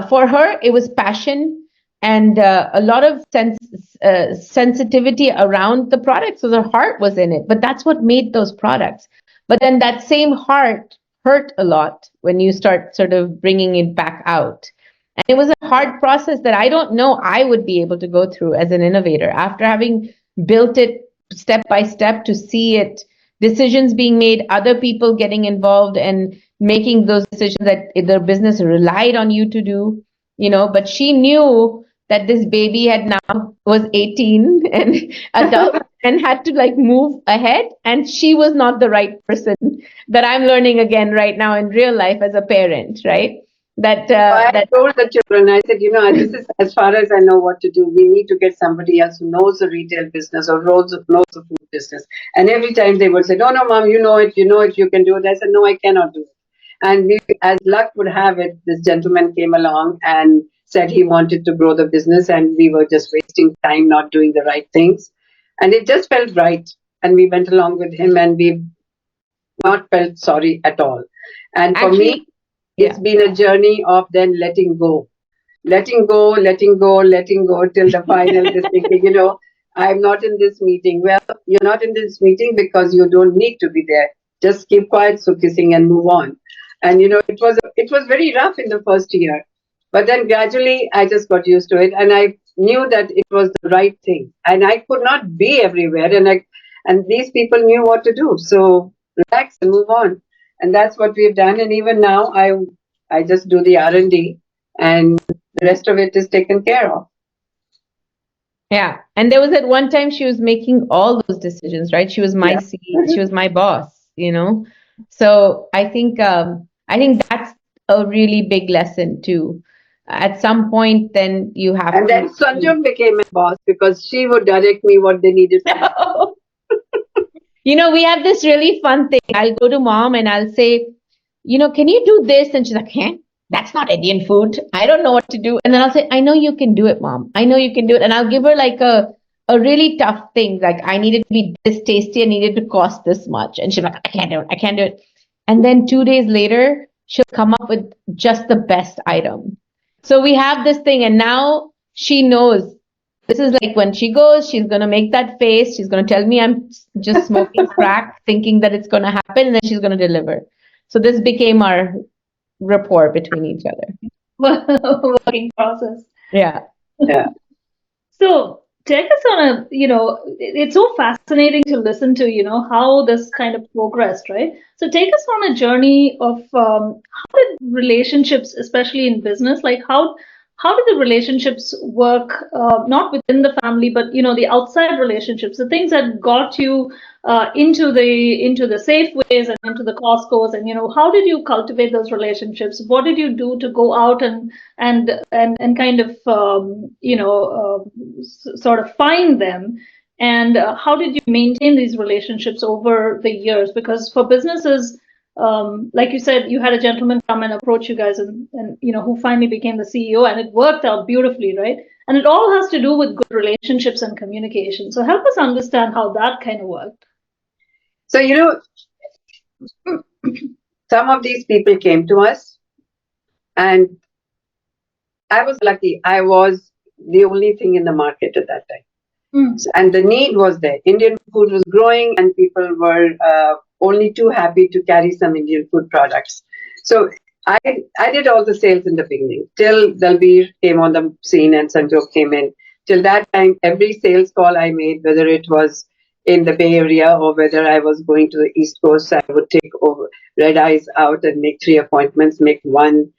for her, it was passion and a lot of sensitivity around the product. So the heart was in it, but that's what made those products. But then that same heart hurt a lot when you start sort of bringing it back out. And it was a hard process that I don't know I would be able to go through as an innovator after having built it step by step to see it, decisions being made, other people getting involved and making those decisions that their business relied on you to do, but she knew that this baby had now was 18 and adult and had to like move ahead. And she was not the right person that I'm learning again right now in real life as a parent, right? I told the children, I said, this is as far as I know what to do. We need to get somebody else who knows the retail business or knows the food business. And every time they would say, no, mom, you know it, you can do it. I said, no, I cannot do it. And as luck would have it, this gentleman came along and said he wanted to grow the business, and we were just wasting time not doing the right things. And it just felt right. And we went along with him, and we not felt sorry at all. And for me, it's been a journey of then letting go, letting go, letting go, letting go till the final just thinking, I'm not in this meeting. Well, you're not in this meeting because you don't need to be there. Just keep quiet, Sukhi Singh, and move on. And it was very rough in the first year, but then gradually I just got used to it, and I knew that it was the right thing. And I could not be everywhere, and these people knew what to do. So relax and move on, and that's what we've done. And even now, I just do the R&D, and the rest of it is taken care of. Yeah. And there was at one time she was making all those decisions, right? She was my CEO, she was my boss, So I think that's a really big lesson too. At some point, then you have and then Sanjog became a boss because she would direct me what they needed. We have this really fun thing. I'll go to mom and I'll say, can you do this? And she's like, hey, that's not Indian food. I don't know what to do. And then I'll say, I know you can do it, mom. I know you can do it. And I'll give her like a really tough thing. Like I needed to be this tasty. I needed to cost this much. And she's like, I can't do it. I can't do it. And then 2 days later, she'll come up with just the best item. So we have this thing. And now she knows. This is like when she goes, she's going to make that face. She's going to tell me I'm just smoking crack, thinking that it's going to happen. And then she's going to deliver. So this became our rapport between each other. Working process. Yeah. So take us on it's so fascinating to listen to, how this kind of progressed, right? So take us on a journey of how did relationships, especially in business, like how did the relationships work, not within the family, but the outside relationships, the things that got you into the Safeways and into the Costco's, and how did you cultivate those relationships? What did you do to go out and kind of sort of find them? And how did you maintain these relationships over the years? Because for businesses, like you said, you had a gentleman come and approach you guys and who finally became the CEO, and it worked out beautifully, right? And it all has to do with good relationships and communication. So help us understand how that kind of worked. So, some of these people came to us, and I was lucky. I was the only thing in the market at that time. And the need was there. Indian food was growing, and people were only too happy to carry some Indian food products. So I did all the sales in the beginning till Dalbir came on the scene and Sanjog came in. Till that time, every sales call I made, whether it was in the Bay Area or whether I was going to the East Coast, I would take over red eyes out and make 3 appointments, make one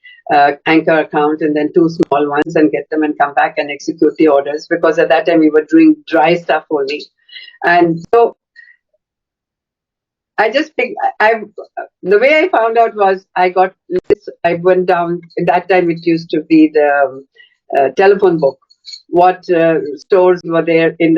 anchor account and then 2 small ones and get them and come back and execute the orders, because at that time we were doing dry stuff only. And so I just picked, the way I found out was I went down, at that time it used to be the telephone book. What stores were there in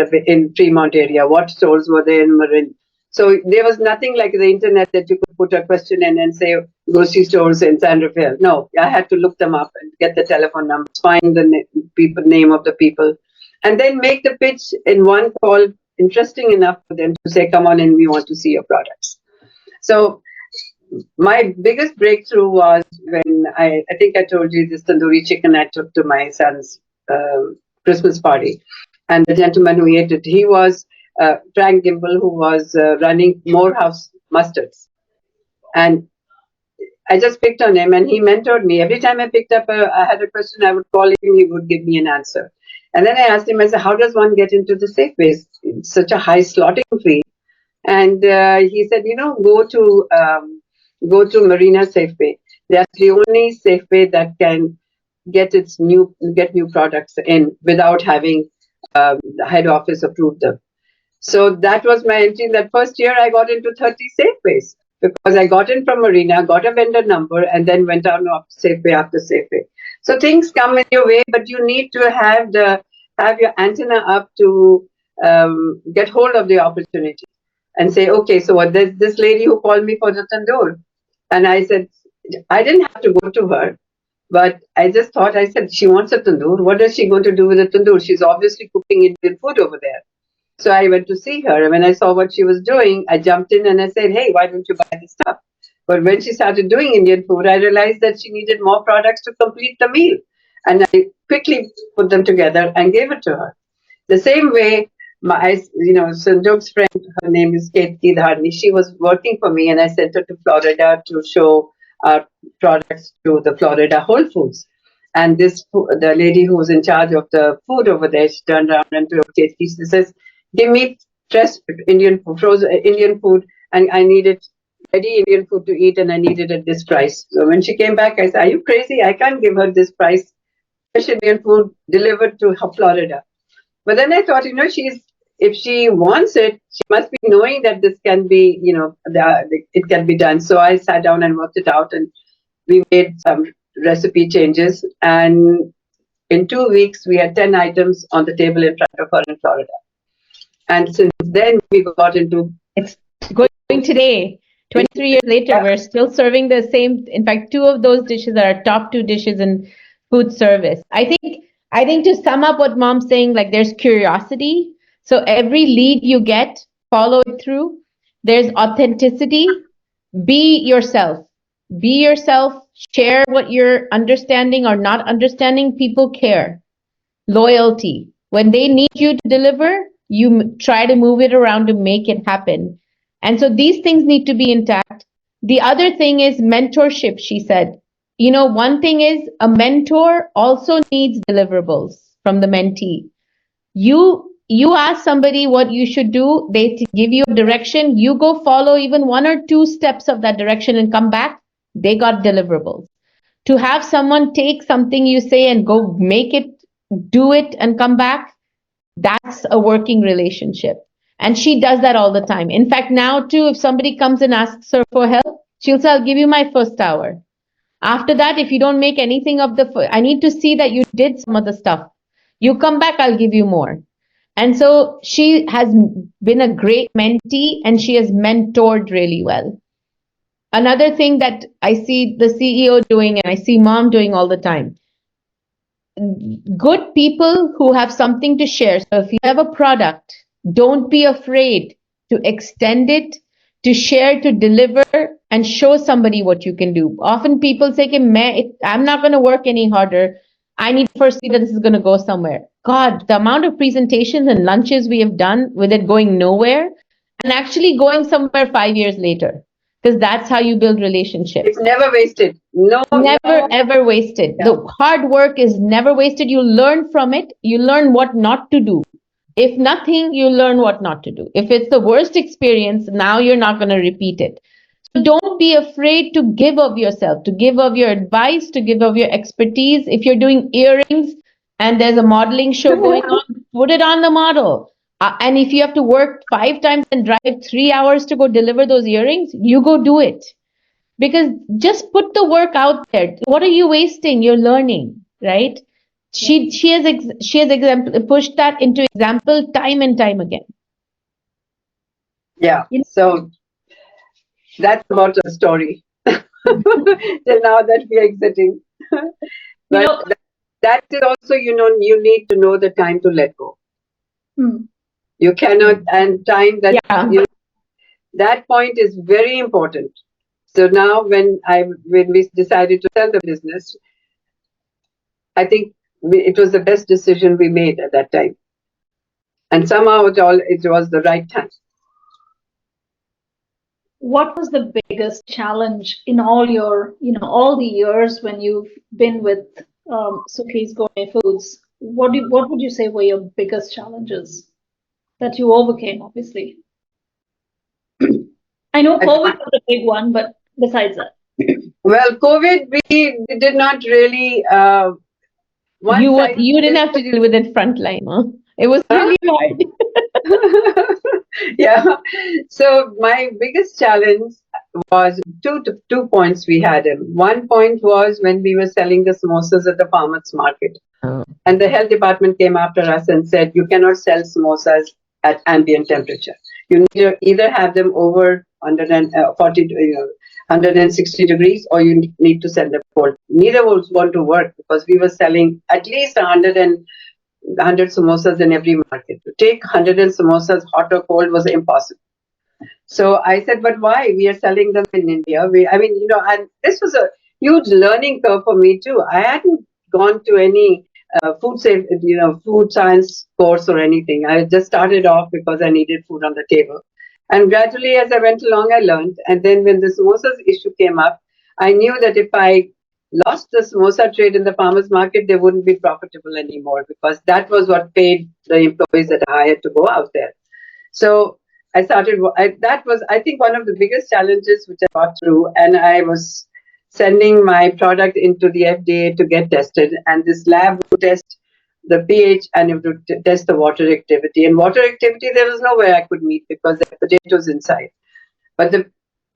Fremont area? What stores were there in Marin? So there was nothing like the internet that you could put a question in and say grocery stores in San Rafael. No, I had to look them up and get the telephone numbers, find the name of the people, and then make the pitch in one call interesting enough for them to say, come on in, we want to see your products. So my biggest breakthrough was when I think I told you this tandoori chicken I took to my son's Christmas party. And the gentleman who ate it, he was Frank Gimble, who was running Morehouse Mustards. And I just picked on him and he mentored me. Every time I had a question, I would call him, he would give me an answer. And then I asked him, I said, how does one get into the Safeways? It's such a high slotting fee. And he said, go to Marina Safeway. That's the only Safeway that can get new products in without having the head office approve them. So that was my entry. That first year, I got into 30 Safeways because I got in from Marina, got a vendor number, and then went down to Safeway after Safeway. So things come in your way, but you need to have your antenna up to get hold of the opportunity and say, okay, so what? There's this lady who called me for the tandoor, and I said I didn't have to go to her. But I just thought, I said, she wants a tandoor. What is she going to do with a tandoor? She's obviously cooking Indian food over there. So I went to see her. And when I saw what she was doing, I jumped in and I said, hey, why don't you buy this stuff? But when she started doing Indian food, I realized that she needed more products to complete the meal. And I quickly put them together and gave it to her. The same way, Sanjog's friend, her name is Kate Kidharni, she was working for me and I sent her to Florida to show our products to the Florida Whole Foods. And the lady who was in charge of the food over there, she turned around and to Kate, she says, give me fresh Indian food, frozen Indian food, and I needed ready Indian food to eat and I needed it at this price. So when she came back, I said, are you crazy? I can't give her this price. Fresh Indian food delivered to Florida. But then I thought, if she wants it, she must be knowing that this can be, it can be done. So I sat down and worked it out and we made some recipe changes. And in 2 weeks, we had 10 items on the table in front of her in Florida. And since then, we got into... It's going today. 23 years later, we're still serving the same. In fact, 2 of those dishes are our top 2 dishes in food service. I think to sum up what Mom's saying, like there's curiosity. So every lead you get, follow it through. There's authenticity. Be yourself. Be yourself. Share what you're understanding or not understanding. People care. Loyalty. When they need you to deliver, you try to move it around to make it happen. And so these things need to be intact. The other thing is mentorship, she said. One thing is a mentor also needs deliverables from the mentee. You ask somebody what you should do, they give you a direction, you go follow even 1 or 2 steps of that direction and come back, they got deliverables. To have someone take something you say and go make it, do it and come back, that's a working relationship. And she does that all the time. In fact, now too, if somebody comes and asks her for help, she'll say, I'll give you my first hour. After that, if you don't make anything of I need to see that you did some of the stuff. You come back, I'll give you more. And so she has been a great mentee and she has mentored really well. Another thing that I see the CEO doing and I see Mom doing all the time, good people who have something to share. So if you have a product, don't be afraid to extend it, to share, to deliver, and show somebody what you can do. Often people say, I'm not going to work any harder. I need to first see that this is going to go somewhere. God, the amount of presentations and lunches we have done with it going nowhere and actually going somewhere 5 years later, because that's how you build relationships. It's never wasted. No, Never ever wasted. Yeah. The hard work is never wasted. You learn from it. You learn what not to do. If nothing, you learn what not to do. If it's the worst experience, now you're not going to repeat it. So don't be afraid to give of yourself, to give of your advice, to give of your expertise. If you're doing earrings and there's a modeling show going on, put it on the model. And if you have to work 5 times and drive 3 hours to go deliver those earrings, you go do it. Because just put the work out there. What are you wasting? You're learning, right? She has pushed that into example time and time again. Yeah. So that's about the story. Till now that we are exiting. But that is also, you need to know the time to let go. You cannot, and time that, that point is very important. So now when we decided to sell the business, I think it was the best decision we made at that time. And somehow it was the right time. What was the biggest challenge in all your, all the years when you've been with Sukhi's Gourmet Foods? What would you say were your biggest challenges that you overcame, obviously? I know COVID was a big one, but besides that. Well, COVID, we did not really. You didn't have to deal with it frontline, huh? It was really hard. Yeah. So my biggest challenge was two points we had. One point was when we were selling the samosas at the farmers market. Oh. And the health department came after us and said, you cannot sell samosas at ambient temperature. You need to either have them over 160 degrees, or you need to sell them cold. Neither was going to work because we were selling at least 100 samosas in every market. To take 100 samosas hot or cold was impossible. So I said, but why? We are selling them in India. And this was a huge learning curve for me too. I hadn't gone to any food science course or anything. I just started off because I needed food on the table. And gradually, as I went along, I learned. And then when the samosas issue came up, I knew that if I lost the samosa trade in the farmers market, they wouldn't be profitable anymore, because that was what paid the employees that I hired to go out there. So I started, that was, I think, one of the biggest challenges which I got through. And I was sending my product into the FDA to get tested. And this lab would test the pH and it would test the water activity. And water activity, there was nowhere I could meet because there were potatoes inside. But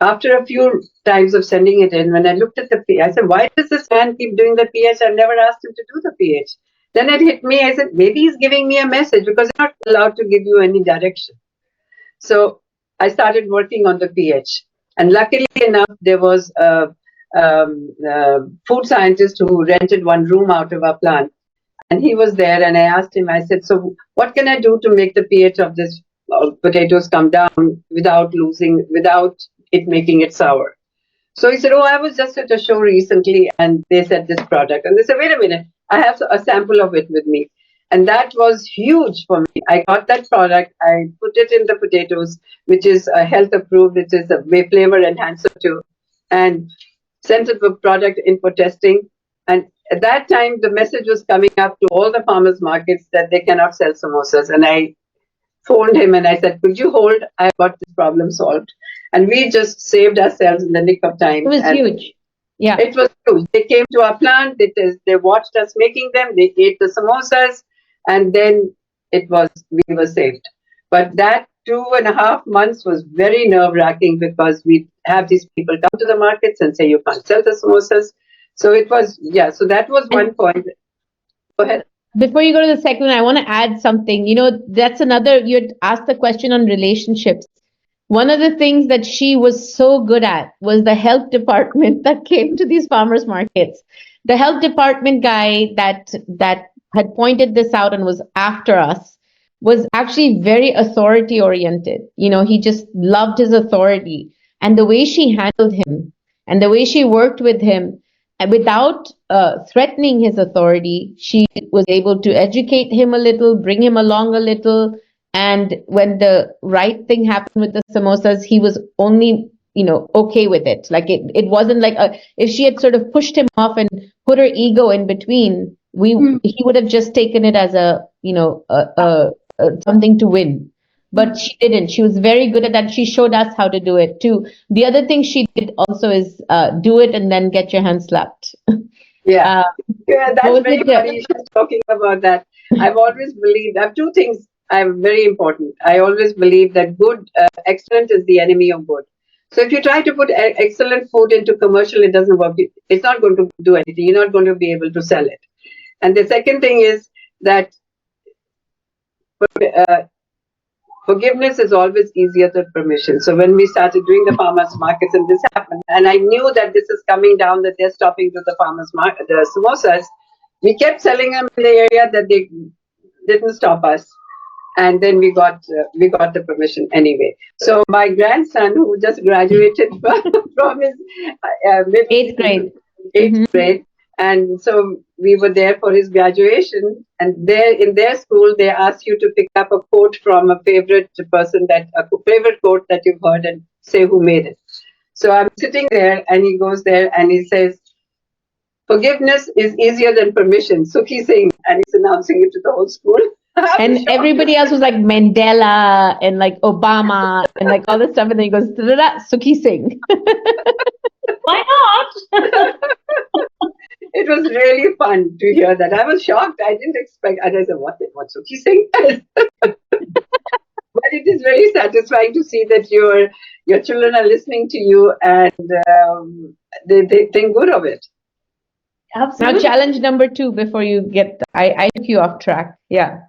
after a few times of sending it in, when I looked at the pH, I said, why does this man keep doing the pH? I've never asked him to do the pH. Then it hit me. I said, maybe he's giving me a message, because I'm not allowed to give you any direction. So I started working on the pH. And luckily enough, there was a food scientist who rented one room out of our plant. And he was there, and I asked him, I said, so what can I do to make the pH of this potatoes come down without it making it sour? So he said, oh, I was just at a show recently and they said this product. And they said, wait a minute, I have a sample of it with me. And that was huge for me. I got that product, I put it in the potatoes, which is health approved, which is a flavor enhancer too, and sent the product in for testing. And at that time, the message was coming up to all the farmers markets that they cannot sell samosas. And I phoned him and I said, could you hold? I got this problem solved. And we just saved ourselves in the nick of time. It was huge. Yeah. It was huge. They came to our plant, they watched us making them, they ate the samosas, and then we were saved. But that 2.5 months was very nerve-wracking, because we have these people come to the markets and say, you can't sell the samosas. So it was, so that was one point. Go ahead. Before you go to the second one, I want to add something. That's another, you had asked the question on relationships. One of the things that she was so good at was the health department that came to these farmers markets. the health department guy that had pointed this out and was after us was actually very authority oriented. He just loved his authority, and the way she handled him and the way she worked with him, and without threatening his authority, she was able to educate him a little, bring him along a little. And when the right thing happened with the samosas, he was only, okay with it. Like it wasn't like if she had sort of pushed him off and put her ego in between, he would have just taken it as something to win. But she didn't. She was very good at that. She showed us how to do it too. The other thing she did also is do it and then get your hand slapped. Yeah, that's very it? funny. She's talking about that. I've always believed, I have two things I'm very important. I always believe that excellent is the enemy of good. So if you try to put excellent food into commercial, it doesn't work. It's not going to do anything. You're not going to be able to sell it. And the second thing is that forgiveness is always easier than permission. So when we started doing the farmers markets and this happened, and I knew that this is coming down, that they're stopping to the farmers market, the samosas, we kept selling them in the area that they didn't stop us. And then we got the permission anyway. So my grandson, who just graduated from his Eighth grade. eighth grade, and so we were there for his graduation. And there in their school, they ask you to pick up a quote from a favorite quote that you've heard and say who made it. So I'm sitting there, and he goes there and he says, "Forgiveness is easier than permission." Sukhi Singh, and he's announcing it to the whole school. And everybody else was like Mandela and like Obama and like all this stuff. And then he goes, Sukhi Singh. Why not? It was really fun to hear that. I was shocked. I didn't expect. And I said, "What's Sukhi Singh?" But it is very satisfying to see that your children are listening to you, and they think good of it. Absolutely. Now, challenge number 2 before you get, I took you off track. Yeah.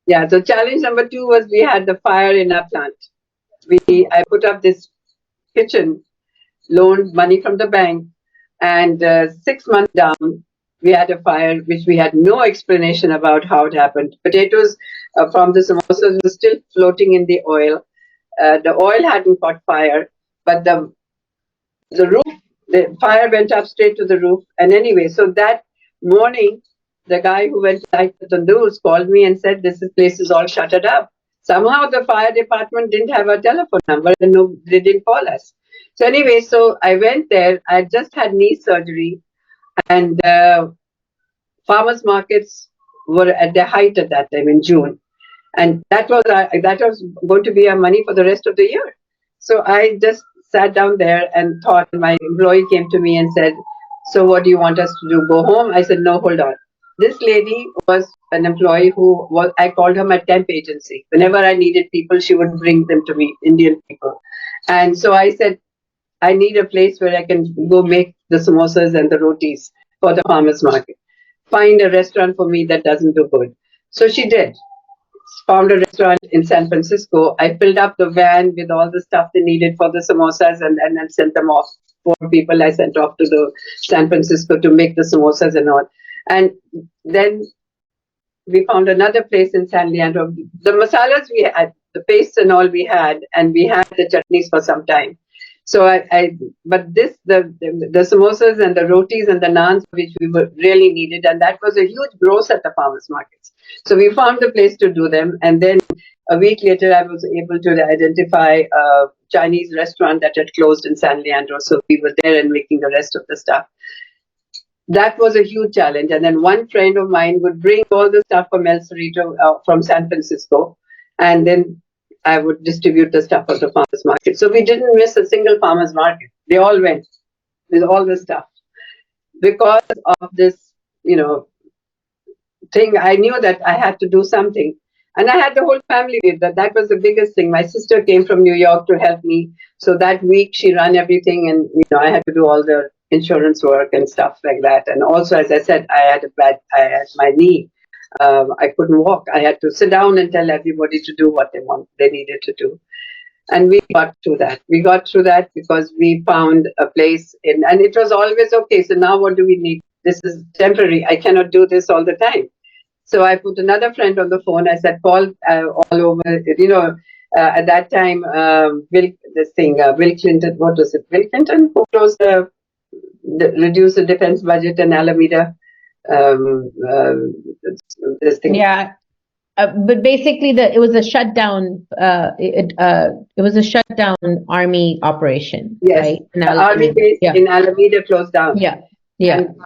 Yeah. So challenge number 2 was we had the fire in our plant. I put up this kitchen, loaned money from the bank, and 6 months down, we had a fire which we had no explanation about how it happened. Potatoes from the samosas were still floating in the oil. The oil hadn't caught fire, but the roof, the fire went up straight to the roof. And anyway, so that morning, the guy who went to light the tandoors called me and said, "This place is all shuttered up." Somehow the fire department didn't have a telephone number, and no, they didn't call us. So anyway, so I went there. I just had knee surgery, and farmers markets were at their height at that time in June, and that was going to be our money for the rest of the year. So I just sat down there and thought. My employee came to me and said, "So what do you want us to do? Go home?" I said, "No, hold on." This lady was an employee I called her my temp agency. Whenever I needed people, she would bring them to me, Indian people. And so I said, "I need a place where I can go make the samosas and the rotis for the farmers market. Find a restaurant for me that doesn't do good." So she did. Found a restaurant in San Francisco. I filled up the van with all the stuff they needed for the samosas, and sent them off. 4 people I sent off to the San Francisco to make the samosas and all. And then we found another place in San Leandro. The masalas we had, the pastes and all we had, and we had the chutneys for some time. So the samosas and the rotis and the naans, which we were really needed, and that was a huge gross at the farmers markets. So we found a place to do them, and then a week later, I was able to identify a Chinese restaurant that had closed in San Leandro. So we were there and making the rest of the stuff. That was a huge challenge. And then one friend of mine would bring all the stuff from El Cerrito, from San Francisco, and then I would distribute the stuff at the farmers market. So we didn't miss a single farmers market. They all went with all the stuff. Because of this, thing, I knew that I had to do something. And I had the whole family with that. That was the biggest thing. My sister came from New York to help me. So that week she ran everything, and I had to do all the insurance work and stuff like that. And also, as I said, I had my knee. I couldn't walk. I had to sit down and tell everybody to do what they needed to do. And we got through that. We got through that because we found a place and it was always okay. So now what do we need? this is temporary. I cannot do this all the time. So I put another friend on the phone. I said, call all over, at that time, Bill Clinton, what was it? Bill Clinton, who closed reduced the defense budget in Alameda. Um, uh, this thing. Yeah. But basically, it was a shutdown. It was a shutdown army operation, Yes, right? In the army Alameda. base Yeah, in Alameda closed down. yeah, yeah. And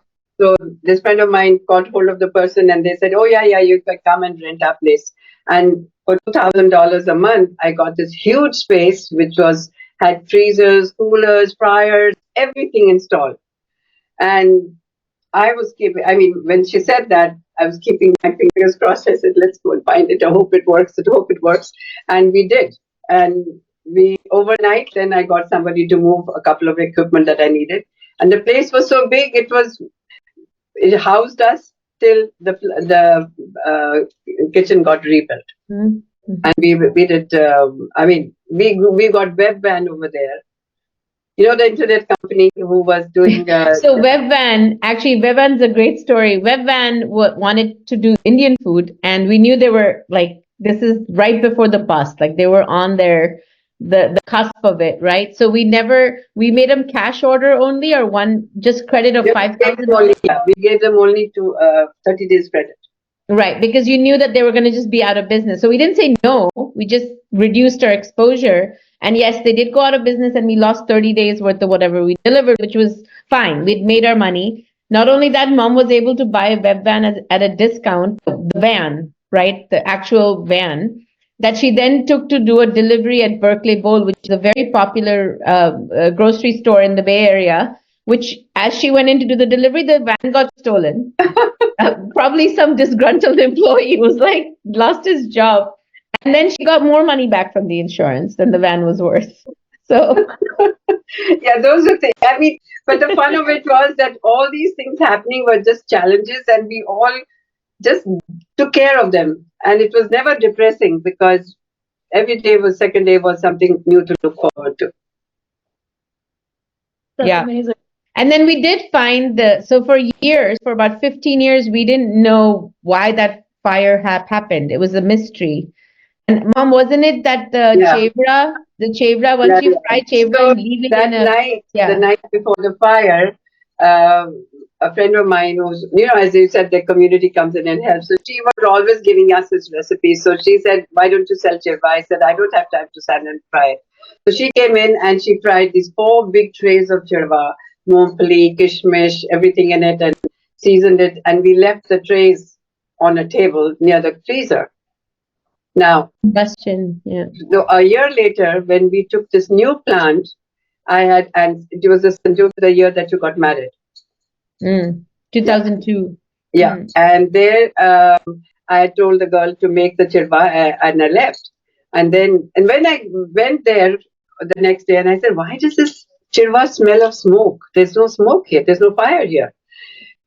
so this friend of mine got hold of the person and they said, oh, yeah, you can come and rent our place. And for $2,000 a month, I got this huge space, which had freezers, coolers, fryers, everything installed. And when she said that, I was keeping my fingers crossed. I said, let's go and find it. I hope it works. I hope it works. And we did. And overnight, then I got somebody to move a couple of equipment that I needed. And the place was so big, it housed us till the kitchen got rebuilt. Mm-hmm. And we did, we got Webvan over there. You know, the internet company who was doing. So Webvan's a great story. Webvan wanted to do Indian food, and we knew they were like, this is right before the bust, like they were on the cusp of it, right? So we made them cash order only, or just credit of $5,000. We gave them only 30 days credit. Right, because you knew that they were going to just be out of business. So we didn't say no, we just reduced our exposure. And yes, they did go out of business and we lost 30 days worth of whatever we delivered, which was fine. We'd made our money. Not only that, mom was able to buy a web van at a discount, the van, right? The actual van that she then took to do a delivery at Berkeley Bowl, which is a very popular grocery store in the Bay Area, which as she went in to do the delivery, the van got stolen. Probably some disgruntled employee was like lost his job, and then she got more money back from the insurance than the van was worth. So yeah, those are things. I mean, but the fun of it was that all these things happening were just challenges, and we all just took care of them, and it was never depressing because every second day was something new to look forward to. That's amazing. And then we did find so for about 15 years, we didn't know why that fire happened. It was a mystery. And mom, wasn't it that the chevra, once you fry chevra and leave it the night before the fire, a friend of mine who's, as you said, the community comes in and helps. So she was always giving us this recipe. So she said, why don't you sell chevra? I said, I don't have time to stand and fry it. So she came in and she fried these 4 big trays of chevra, mumpli, kishmish, everything in it, and seasoned it. And we left the trays on a table near the freezer. Now, a year later, when we took this new plant, and it was the Sanjog, the year that you got married. 2002. Yeah. And there, I told the girl to make the chirwa, and I left. And when I went there the next day, and I said, why does this chirwa smell of smoke? There's no smoke here. There's no fire here.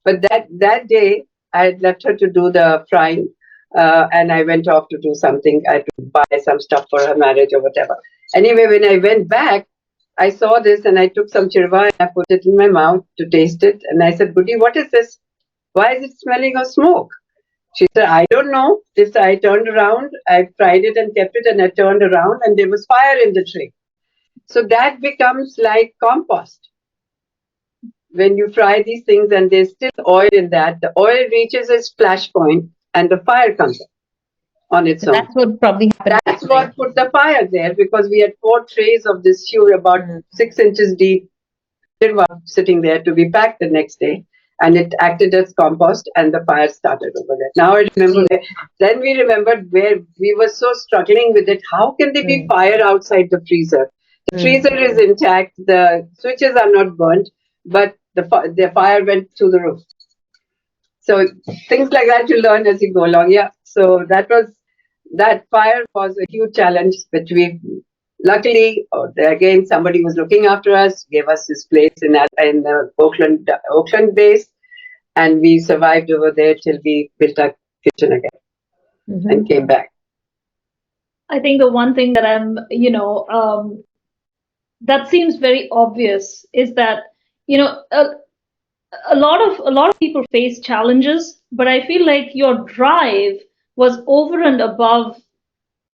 But that day, I had left her to do the frying. And I went off to do something. I had to buy some stuff for her marriage or whatever. Anyway, when I went back, I saw this and I took some chirwa and I put it in my mouth to taste it. And I said, Goody, what is this? Why is it smelling of smoke? She said, I don't know. I turned around, I fried it and kept it, and I turned around and there was fire in the tray. So that becomes like compost. When you fry these things and there's still oil in that, the oil reaches its flash point and the fire comes up on its own. That's what probably happened. That's what put the fire there, because we had 4 trays of this huge, about 6 inches deep, sitting there to be packed the next day. And it acted as compost and the fire started over there. Now I remember, then we remembered where we were so struggling with it. How can there be fire outside the freezer? The freezer is intact, the switches are not burnt, but the fire went through the roof. So things like that you learn as you go along. Yeah. So that fire was a huge challenge, which we luckily, again, somebody was looking after us, gave us this place in the Oakland base, and we survived over there till we built our kitchen again and came back. I think the one thing that that seems very obvious is that, a lot of people face challenges, but I feel like your drive was over and above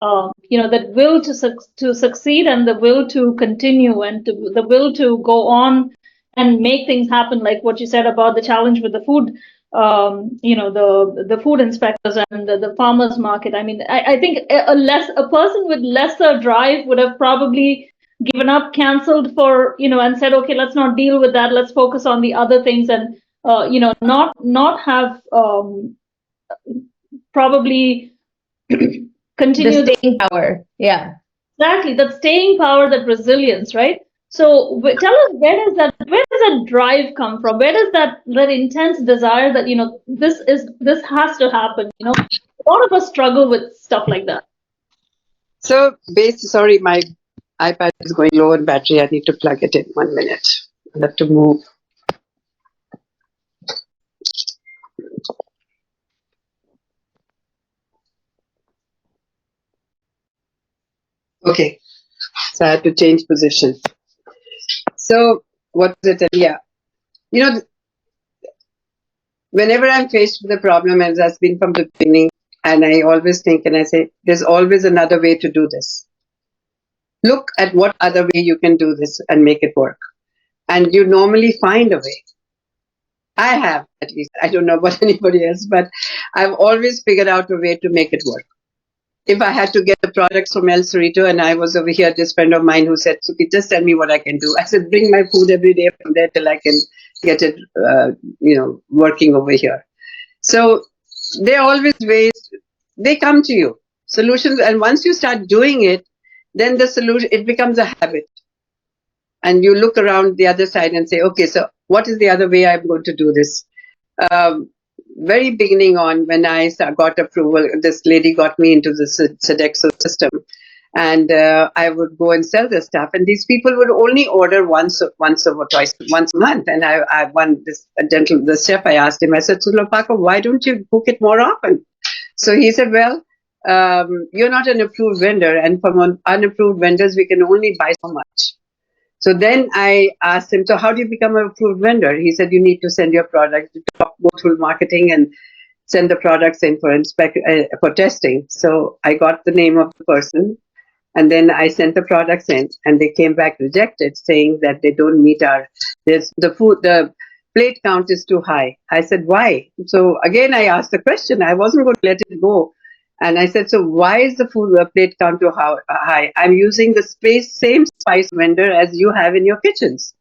that will to succeed and the will to continue and the will to go on and make things happen, like what you said about the challenge with the food, the food inspectors and the farmers market. I mean, I think a person with lesser drive would have probably given up, cancelled for, and said, okay, let's not deal with that. Let's focus on the other things and, not have probably continue The staying power. Yeah. exactly that staying power, that resilience, right? So tell us, where does that drive come from? Where does that intense desire that this has to happen? A lot of us struggle with stuff like that. So, sorry, my iPad is going low on battery. I need to plug it in 1 minute. I have to move. Okay, so I had to change position. So, what was it? Yeah, you know, whenever I'm faced with a problem, as has been from the beginning, and I always think and I say, there's always another way to do this. Look at what other way you can do this and make it work. And you normally find a way. I have, at least. I don't know about anybody else, but I've always figured out a way to make it work. If I had to get the products from El Cerrito and I was over here, this friend of mine who said, Sukhi, just tell me what I can do. I said, bring my food every day from there till I can get it, working over here. So there are always ways, they come to you, solutions. And once you start doing it, then the solution, it becomes a habit. And you look around the other side and say, okay, so what is the other way I'm going to do this? Very beginning on, when I got approval, this lady got me into the Sodexo system, and I would go and sell the stuff, and these people would only order once or twice, once a month. And the chef, I asked him, I said, Sulopaka, why don't you cook it more often? So he said, well, you're not an approved vendor, and from unapproved vendors, we can only buy so much. So then I asked him, so how do you become an approved vendor? He said, you need to send your product, go through marketing and send the products in for testing. So I got the name of the person, and then I sent the products in, and they came back rejected, saying that they don't meet the plate count is too high. I said, why? So again, I asked the question. I wasn't going to let it go. And I said, so why is the plate count too high? I'm using the same spice vendor as you have in your kitchens.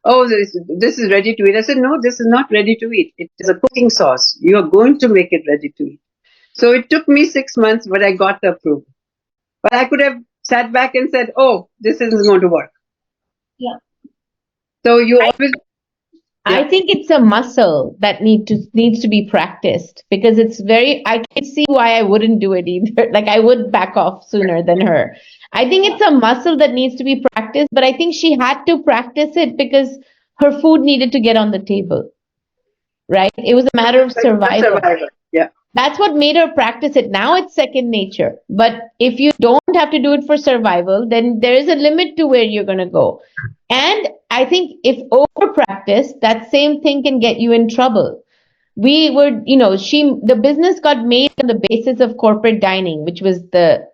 Oh, this is ready to eat. I said, no, this is not ready to eat. It is a cooking sauce. You are going to make it ready to eat. So it took me 6 months, but I got the approval. But I could have sat back and said, oh, this isn't going to work. Yeah. So you always... I think it's a muscle that needs to be practiced, because I can see why I wouldn't do it either. Like, I would back off sooner than her. I think it's a muscle that needs to be practiced, but I think she had to practice it because her food needed to get on the table, right? It was a matter of survival. Yeah. That's what made her practice it. Now it's second nature. But if you don't have to do it for survival, then there is a limit to where you're going to go. And I think if over practice, that same thing can get you in trouble. The business got made on the basis of corporate dining, which was the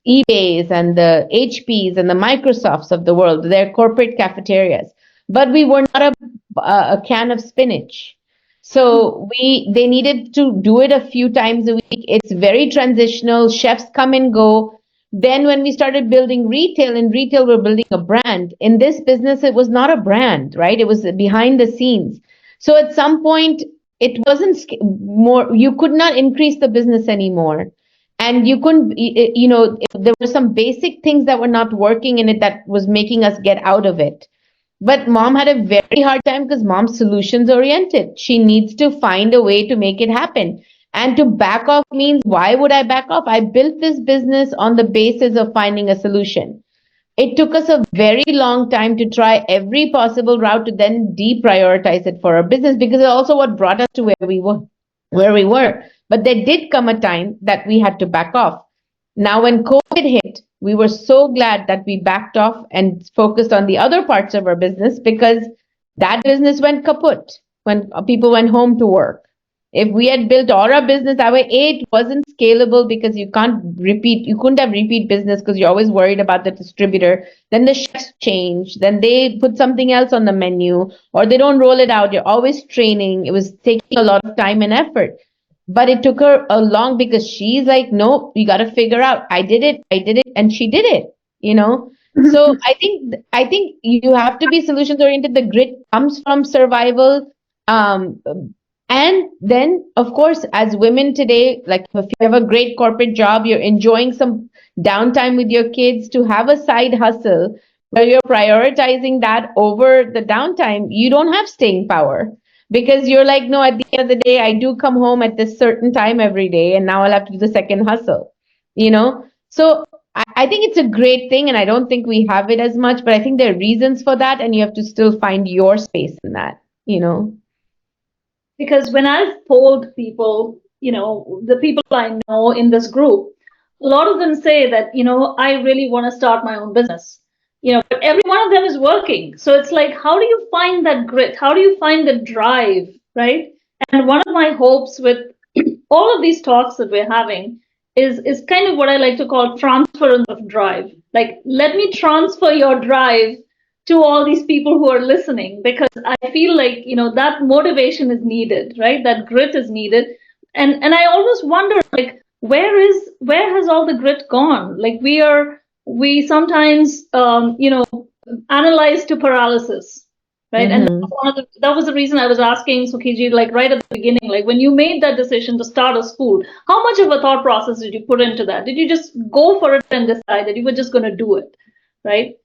eBays and the HPs and the Microsofts of the world, their corporate cafeterias. But we were not a can of spinach. So they needed to do it a few times a week. It's very transitional. Chefs come and go. Then when we started building retail, in retail, we're building a brand. In this business, it was not a brand, right? It was behind the scenes. So at some point, it wasn't more, you could not increase the business anymore. And you couldn't, there were some basic things that were not working in it that was making us get out of it. But mom had a very hard time because mom's solutions oriented. She needs to find a way to make it happen. And to back off means, why would I back off? I built this business on the basis of finding a solution. It took us a very long time to try every possible route to then deprioritize it for our business, because it's also what brought us to where we were. But there did come a time that we had to back off. Now, when COVID hit, we were so glad that we backed off and focused on the other parts of our business, because that business went kaput when people went home to work. If we had built all our business that way, it wasn't scalable because you couldn't have repeat business because you're always worried about the distributor. Then the chefs change, then they put something else on the menu, or they don't roll it out. You're always training. It was taking a lot of time and effort. But it took her a long, because she's like, no, you got to figure out. I did it, and she did it, you know? So I think you have to be solutions oriented. The grit comes from survival. Um, and then, of course, as women today, like if you have a great corporate job, you're enjoying some downtime with your kids, to have a side hustle where you're prioritizing that over the downtime, you don't have staying power, because you're like, no, at the end of the day, I do come home at this certain time every day, and now I'll have to do the second hustle, you know? So I think it's a great thing, and I don't think we have it as much, but I think there are reasons for that, and you have to still find your space in that, you know? Because when I've polled people, the people I know in this group, a lot of them say that, I really want to start my own business. But every one of them is working. So it's like, how do you find that grit? How do you find the drive, right? And one of my hopes with all of these talks that we're having is kind of what I like to call transference of drive. Like, let me transfer your drive to all these people who are listening, because I feel like, that motivation is needed, right? That grit is needed. And I always wonder, like, where has all the grit gone? Like, we sometimes analyze to paralysis, right? And that was the reason I was asking Sukhiji, like right at the beginning, like when you made that decision to start a school, how much of a thought process did you put into that? Did you just go for it and decide that you were just going to do it, right?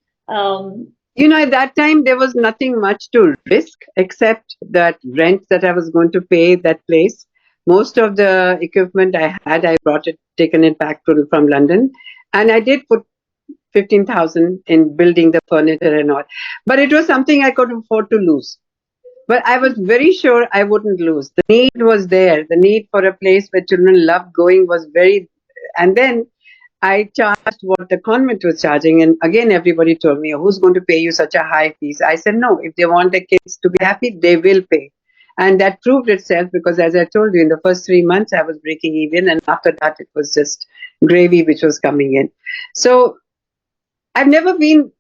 At that time, there was nothing much to risk except that rent that I was going to pay that place. Most of the equipment I had, I taken it back from London. And I did put 15,000 in building the furniture and all. But it was something I could afford to lose. But I was very sure I wouldn't lose. The need was there. The need for a place where children loved going was very. And then I charged what the convent was charging. And again, everybody told me, who's going to pay you such a high fees? I said, no, if they want the kids to be happy, they will pay. And that proved itself, because as I told you, in the first 3 months, I was breaking even. And after that, it was just gravy which was coming in. So I've never been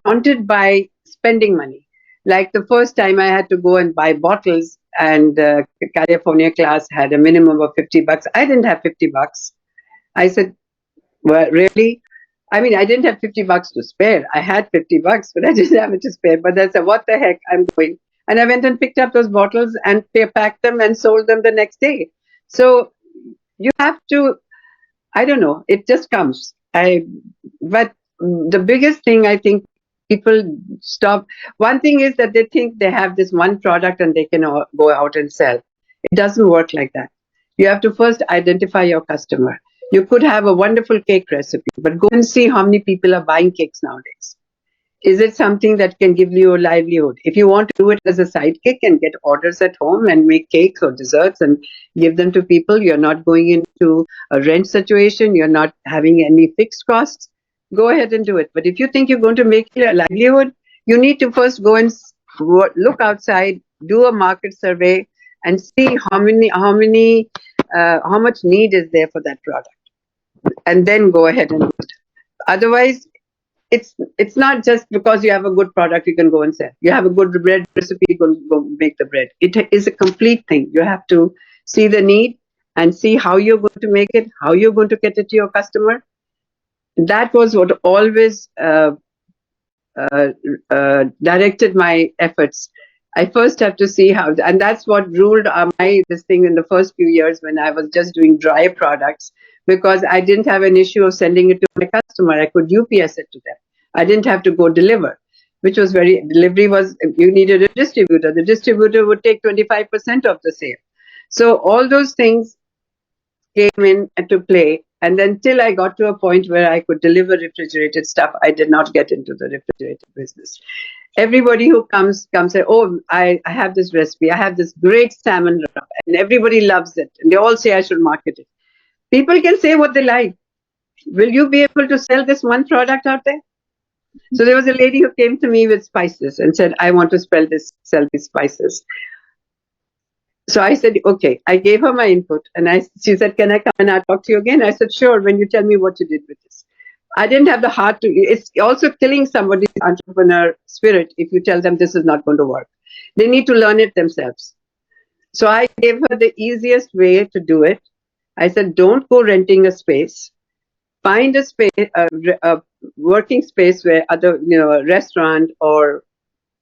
daunted by spending money. Like the first time I had to go and buy bottles, and California class had a minimum of $50. I didn't have $50. I said, well, really? I mean, I didn't have $50 to spare. I had $50, but I didn't have it to spare. But I said, what the heck, I'm going. And I went and picked up those bottles and packed them and sold them the next day. So you have to, I don't know, it just comes. But the biggest thing I think people stop, one thing is that they think they have this one product and they can go out and sell. It doesn't work like that. You have to first identify your customer. You could have a wonderful cake recipe, but go and see how many people are buying cakes nowadays. Is it something that can give you a livelihood? If you want to do it as a sidekick and get orders at home and make cakes or desserts and give them to people, you're not going into a rent situation, you're not having any fixed costs, go ahead and do it. But if you think you're going to make it a livelihood, you need to first go and look outside, do a market survey, and see how much need is there for that product, and then go ahead and do it. Otherwise, it's not just because you have a good product you can go and sell. You have a good bread recipe, you can go make the bread. It is a complete thing. You have to see the need and see how you're going to make it, how you're going to get it to your customer. That was what always directed my efforts. I first have to see how, and that's what ruled this thing in the first few years when I was just doing dry products, because I didn't have an issue of sending it to my customer. I could UPS it to them. I didn't have to go deliver, delivery was, you needed a distributor. The distributor would take 25% of the sale. So all those things came in to play. And then till I got to a point where I could deliver refrigerated stuff, I did not get into the refrigerated business. Everybody who comes say, oh, I have this recipe. I have this great salmon wrap, and everybody loves it. And they all say I should market it. People can say what they like. will you be able to sell this one product out there? So there was a lady who came to me with spices and said, I want to sell these spices. So I said, okay. I gave her my input, and she said, can I come and I'll talk to you again? I said, sure, when you tell me what you did with this. I didn't have the heart to. It's also killing somebody's entrepreneur spirit if you tell them this is not going to work. They need to learn it themselves. So I gave her the easiest way to do it. I said, don't go renting a space. Find a space, a working space where other, a restaurant or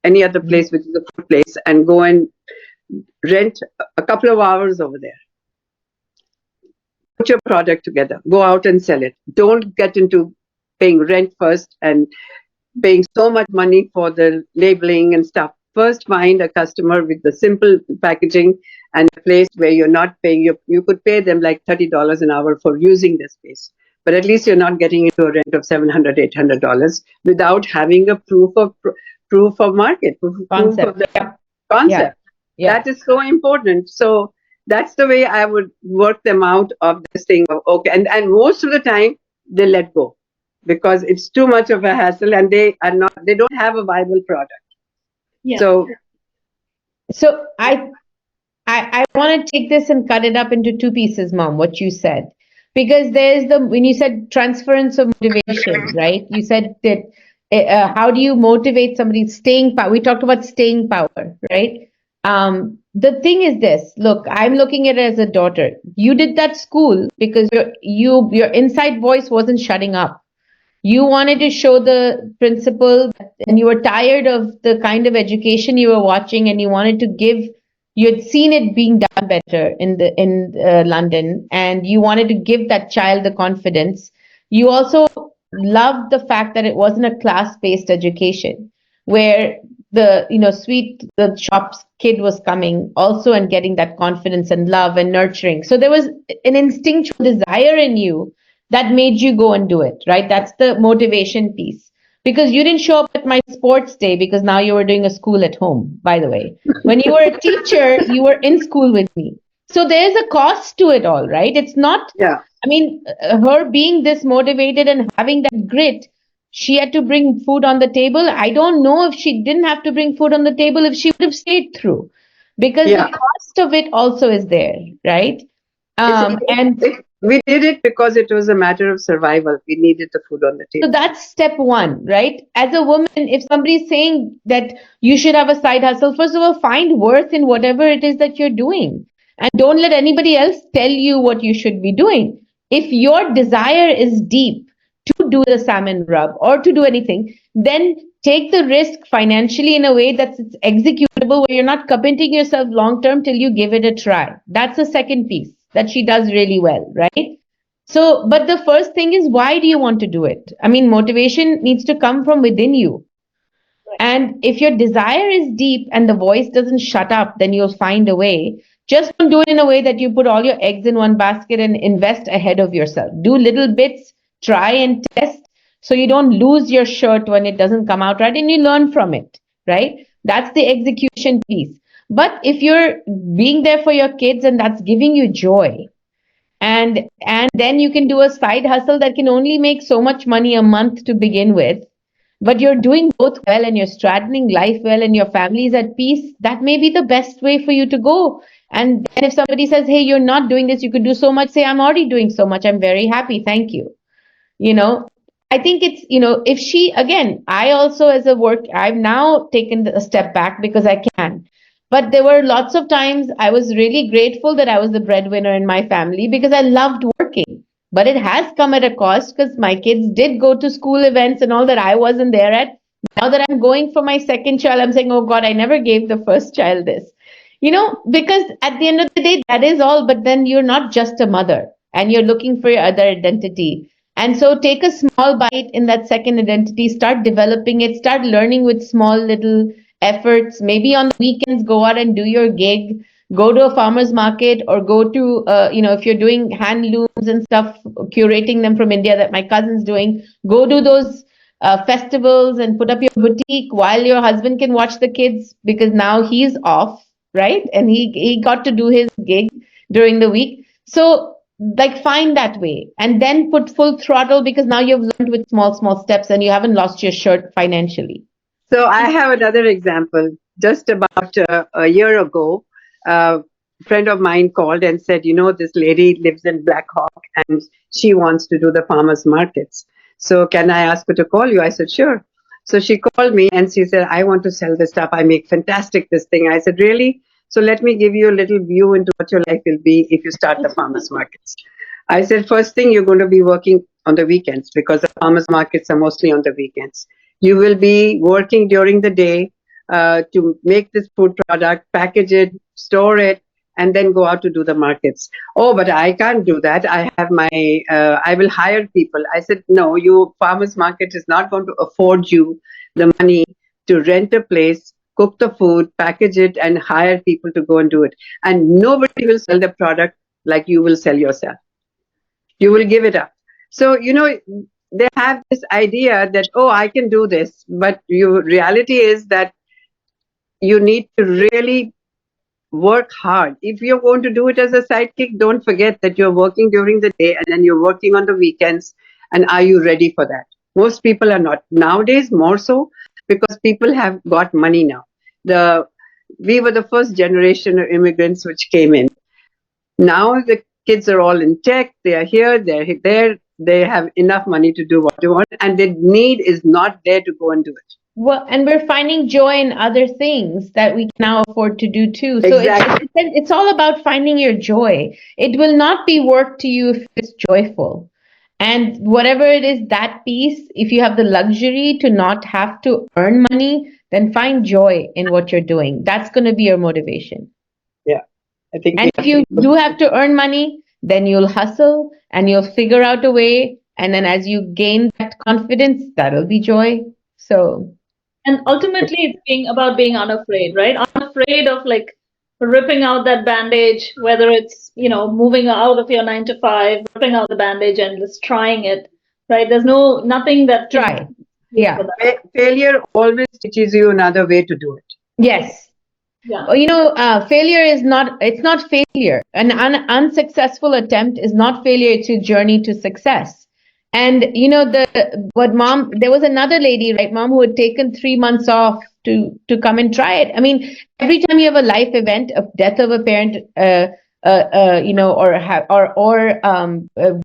any other place which is a food place, and go and rent a couple of hours over there. Put your product together. Go out and sell it. Don't get into paying rent first and paying so much money for the labeling and stuff. First, find a customer with the simple packaging and a place where you're not paying. You could pay them like $30 an hour for using the space, but at least you're not getting into a rent of $700, $800 without having a proof of market, proof of the concept. Yeah. That is so important. So that's the way I would work them out of this thing of, okay, and most of the time they let go because it's too much of a hassle, and they don't have a viable product. Yeah. So I want to take this and cut it up into two pieces, Mom, what you said. Because when you said transference of motivation, right? You said that how do you motivate somebody staying power? We talked about staying power, right? The thing is this, look, I'm looking at it as a daughter. You did that school because your inside voice wasn't shutting up. You wanted to show the principal, and you were tired of the kind of education you were watching, and you wanted to give. You had seen it being done better in London, and you wanted to give that child the confidence. You also loved the fact that it wasn't a class-based education, where the shop's kid was coming also and getting that confidence and love and nurturing. So there was an instinctual desire in you that made you go and do it, right? That's the motivation piece. Because you didn't show up at my sports day because now you were doing a school at home, by the way. When you were a teacher, you were in school with me. So there's a cost to it all, right? It's not, yeah. I mean, her being this motivated and having that grit, she had to bring food on the table. I don't know if she didn't have to bring food on the table, if she would have stayed through. Because the cost of it also is there, right? We did it because it was a matter of survival. We needed the food on the table. So that's step one, right? As a woman, if somebody's saying that you should have a side hustle, first of all, find worth in whatever it is that you're doing. And don't let anybody else tell you what you should be doing. If your desire is deep to do the salmon rub or to do anything, then take the risk financially in a way that's executable, where you're not committing yourself long term till you give it a try. That's the second piece that she does really well, right? So, but the first thing is, why do you want to do it? I mean, motivation needs to come from within you. And if your desire is deep and the voice doesn't shut up, then you'll find a way. Just don't do it in a way that you put all your eggs in one basket and invest ahead of yourself. Do little bits, try and test, so you don't lose your shirt when it doesn't come out right, and you learn from it, right? That's the execution piece. But if you're being there for your kids and that's giving you joy, and then you can do a side hustle that can only make so much money a month to begin with, but you're doing both well and you're straddling life well and your family is at peace, that may be the best way for you to go. And then if somebody says, hey, you're not doing this, you could do so much, say, I'm already doing so much, I'm very happy, thank you. I think it's, if she, again, I also I've now taken a step back because I can. But there were lots of times I was really grateful that I was the breadwinner in my family because I loved working. But it has come at a cost because my kids did go to school events and all that I wasn't there at. Now that I'm going for my second child, I'm saying, oh God, I never gave the first child this. Because at the end of the day, that is all. But then you're not just a mother and you're looking for your other identity. And so take a small bite in that second identity, start developing it, start learning with small little efforts. Maybe on the weekends, go out and do your gig, go to a farmer's market, or go to, if you're doing hand looms and stuff, curating them from India that my cousin's doing, go do those festivals and put up your boutique while your husband can watch the kids because now he's off, right? And he got to do his gig during the week. So like find that way and then put full throttle, because now you've learned with small steps and you haven't lost your shirt financially. So I have another example. Just about a year ago, a friend of mine called and said, this lady lives in Black Hawk and she wants to do the farmers markets. So can I ask her to call you? I said, sure. So she called me and she said, I want to sell this stuff. I make fantastic this thing. I said, really? So let me give you a little view into what your life will be if you start the farmers markets. I said, first thing, you're going to be working on the weekends because the farmers markets are mostly on the weekends. You will be working during the day to make this food product, package it, store it, and then go out to do the markets. Oh, but I can't do that. I will hire people. I said, no, your farmers market is not going to afford you the money to rent a place, cook the food, package it, and hire people to go and do it. And nobody will sell the product like you will sell yourself. You will give it up. So, they have this idea that, oh, I can do this. But reality is that you need to really work hard. If you're going to do it as a sidekick, don't forget that you're working during the day and then you're working on the weekends. And are you ready for that? Most people are not. Nowadays, more so, because people have got money now. We were the first generation of immigrants which came in. Now the kids are all in tech. They are here, they're there. They have enough money to do what they want, and the need is not there to go and do it. Well, and we're finding joy in other things that we can now afford to do too. So Exactly. it's all about finding your joy. It will not be work to you if it's joyful. And whatever it is, that piece, if you have the luxury to not have to earn money, then find joy in what you're doing. That's going to be your motivation. Yeah, I think. And if you do have to earn money, then you'll hustle and you'll figure out a way. And then as you gain that confidence, that'll be joy. So. And ultimately, it's being unafraid, right? Unafraid of like ripping out that bandage, whether it's, moving out of your 9 to 5, ripping out the bandage and just trying it, right? There's nothing that Try. Yeah. Failure always teaches you another way to do it. Yes. Yeah. Failure it's not failure. An unsuccessful attempt is not failure, it's your journey to success. And there was another lady, right, mom, who had taken 3 months off to come and try it. I mean, every time you have a life event, a death of a parent,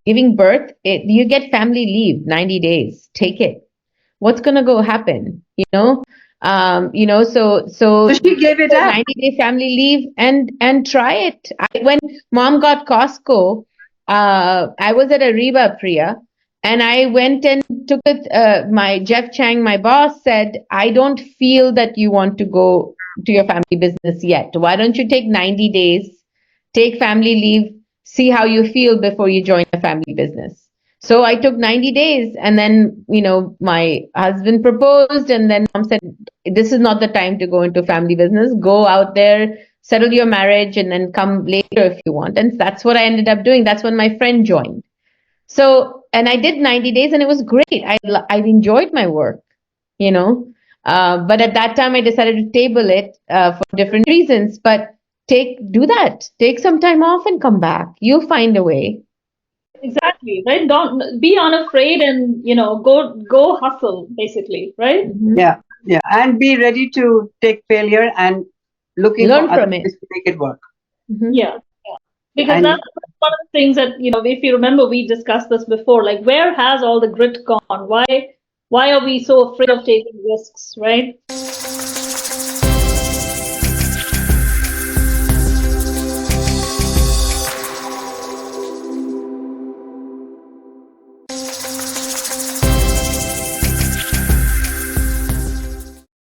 giving birth, you get family leave, 90 days. Take it. What's gonna go happen? So she gave it up. 90-day family leave and try it. When mom got Costco, I was at Ariba, Priya, and I went and took it. My Jeff Chang, my boss, said, I don't feel that you want to go to your family business yet. Why don't you take 90 days, take family leave, see how you feel before you join a family business? So I took 90 days, and then, my husband proposed, and then mom said, this is not the time to go into family business. Go out there, settle your marriage, and then come later if you want. And that's what I ended up doing. That's when my friend joined. So, and I did 90 days and it was great. I enjoyed my work, but at that time I decided to table it for different reasons. But do that. Take some time off and come back. You'll find a way. Exactly, right? Don't be unafraid and, go hustle, basically, right? Mm-hmm. Yeah. And be ready to take failure and learn for other ways to make it work. Mm-hmm. Yeah. Because that's one of the things that, if you remember, we discussed this before, like where has all the grit gone? Why are we so afraid of taking risks, right?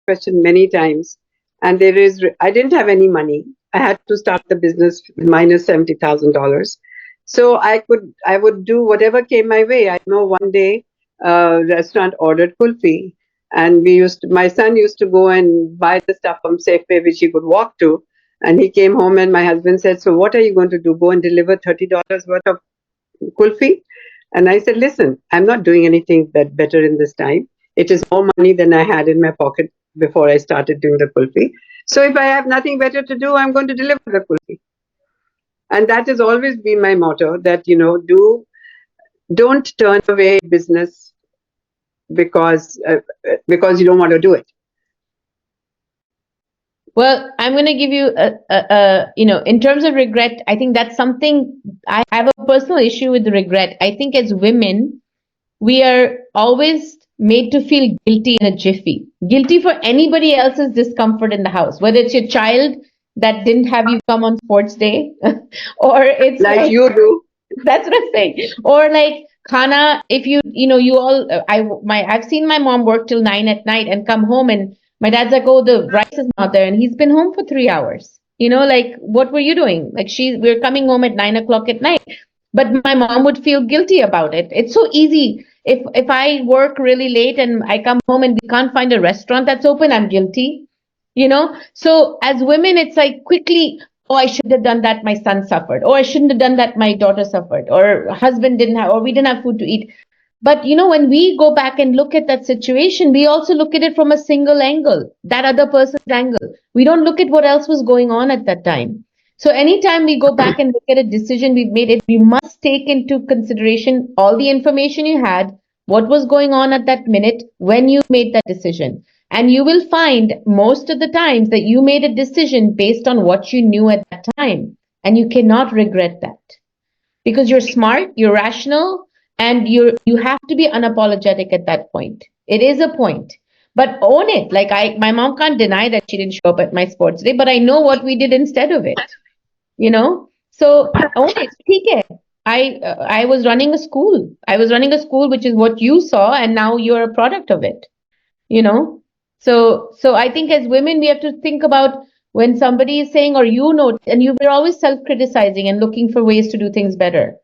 Question many times, and I didn't have any money. I had to start the business with minus $70,000. So I would do whatever came my way. I know one day restaurant ordered kulfi, and my son used to go and buy the stuff from Safeway, which he could walk to. And he came home and my husband said, so what are you going to do? Go and deliver $30 worth of kulfi? And I said, listen, I'm not doing anything that better in this time. It is more money than I had in my pocket before I started doing the kulfi. So if I have nothing better to do, I'm going to deliver the kulfi. And that has always been my motto, that, don't turn away business because you don't want to do it. Well, I'm going to give you in terms of regret, I think that's something I have a personal issue with regret. I think as women, we are always made to feel guilty in a jiffy, guilty for anybody else's discomfort in the house, whether it's your child that didn't have you come on sports day, or it's Like you do. that's what I'm saying. Or like Khana, if you all, I've seen my mom work till 9 at night and come home, and my dad's like, oh, the rice is not there, and he's been home for 3 hours. Like, what were you doing? Like, we're coming home at 9 o'clock at night, but my mom would feel guilty about it. It's so easy. If I work really late and I come home and we can't find a restaurant that's open, I'm guilty. So as women, it's like quickly, oh, I should have done that, my son suffered, or I shouldn't have done that, my daughter suffered, or husband didn't have, or we didn't have food to eat. But when we go back and look at that situation, we also look at it from a single angle, that other person's angle. We don't look at what else was going on at that time. So anytime we go back and look at a decision we've made, we must take into consideration all the information you had, what was going on at that minute when you made that decision. And you will find most of the times that you made a decision based on what you knew at that time. And you cannot regret that because you're smart, you're rational, and you have to be unapologetic at that point. It is a point. But own it. Like my mom can't deny that she didn't show up at my sports day, but I know what we did instead of it. So own it. ठीक है. I was running a school. I was running a school, which is what you saw, and now you're a product of it. So I think as women, we have to think about when somebody is saying, or and we're always self-criticizing and looking for ways to do things better.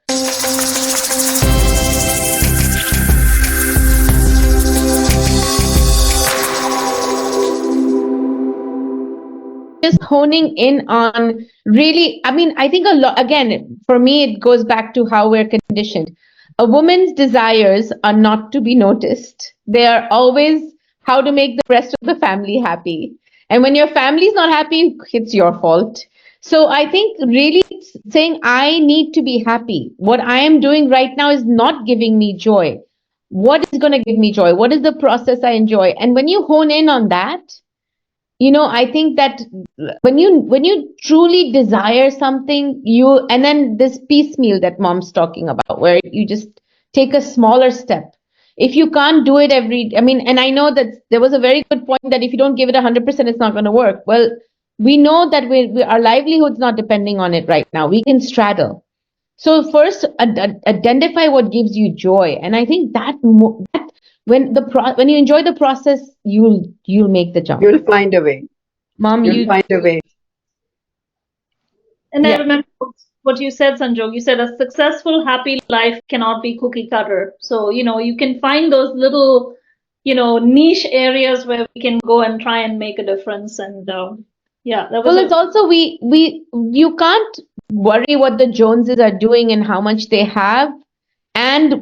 Just honing in on really, I think a lot, again, for me, it goes back to how we're conditioned. A woman's desires are not to be noticed. They are always how to make the rest of the family happy. And when your family's not happy, it's your fault. So I think really saying, I need to be happy. What I am doing right now is not giving me joy. What is going to give me joy? What is the process I enjoy? And when you hone in on that, I think that when you truly desire something, and then this piecemeal that mom's talking about, where you just take a smaller step. If you can't do it and I know that there was a very good point that if you don't give it 100%, it's not going to work. Well, we know that our livelihood's not depending on it right now. We can straddle. So first, identify what gives you joy, and I think that when you enjoy the process, you'll make the jump. You'll find a way. Mom, you'll find a way. And I remember what you said, Sanjog. You said a successful, happy life cannot be cookie cutter. So, you can find those little, niche areas where we can go and try and make a difference. And that was. Well, it's also you can't worry what the Joneses are doing and how much they have, and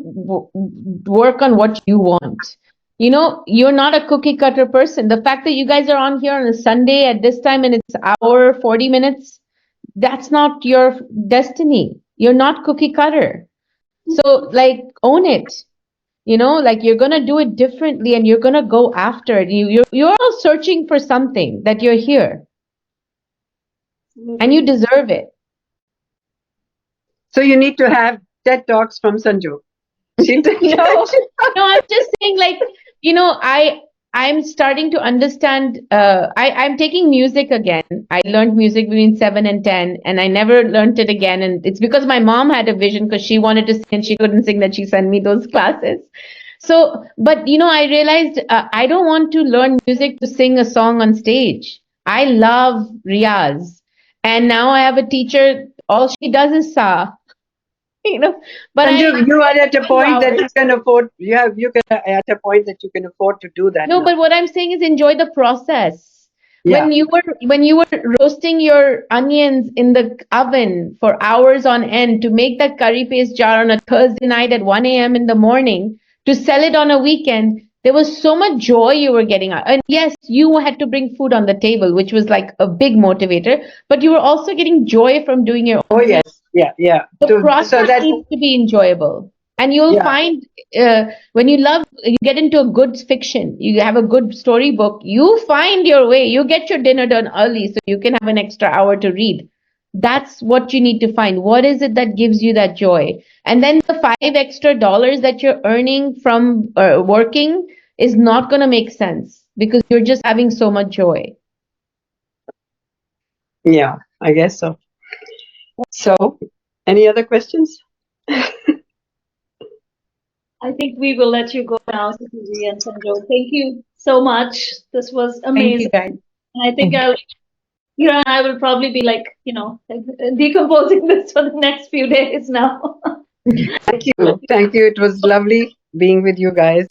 work on what you want. You're not a cookie cutter person. The fact that you guys are on here on a Sunday at this time and it's hour 40 minutes, that's not your destiny. You're not cookie cutter. So own it. You're going to do it differently and you're going to go after it. You're all searching for something that you're here. And you deserve it. So you need to have TED Talks from Sanjog. No, I'm just saying, I'm starting to understand. I'm taking music again. I learned music between 7 and 10, and I never learned it again. And it's because my mom had a vision, because she wanted to sing and she couldn't sing, that she sent me those classes. So, but I realized I don't want to learn music to sing a song on stage. I love Riyaz, and now I have a teacher. All she does is sa. But you are at a point that you can afford. You can at a point that you can afford to do that. No, now. But what I'm saying is enjoy the process. Yeah. When you were roasting your onions in the oven for hours on end to make that curry paste jar on a Thursday night at 1 a.m. in the morning to sell it on a weekend, There was so much joy you were getting out. And yes, you had to bring food on the table, which was like a big motivator, but you were also getting joy from doing your Oh own thing. yes, yeah, yeah. The So process that, needs to be enjoyable. And you'll yeah, find when you get into a good fiction, you have a good storybook, you find your way. You get your dinner done early so you can have an extra hour to read. That's what you need to find. What is it that gives you that joy? And then the $5 extra that you're earning from working is not going to make sense because you're just having so much joy. yeah, I guess so. So, any other questions? I think we will let you go now, Sukhiji and Sanjog. Thank you so much. This was Thank you, amazing. guys. And I think you and I will probably be like, decomposing this for the next few days now. Thank you. Thank you. It was lovely being with you guys.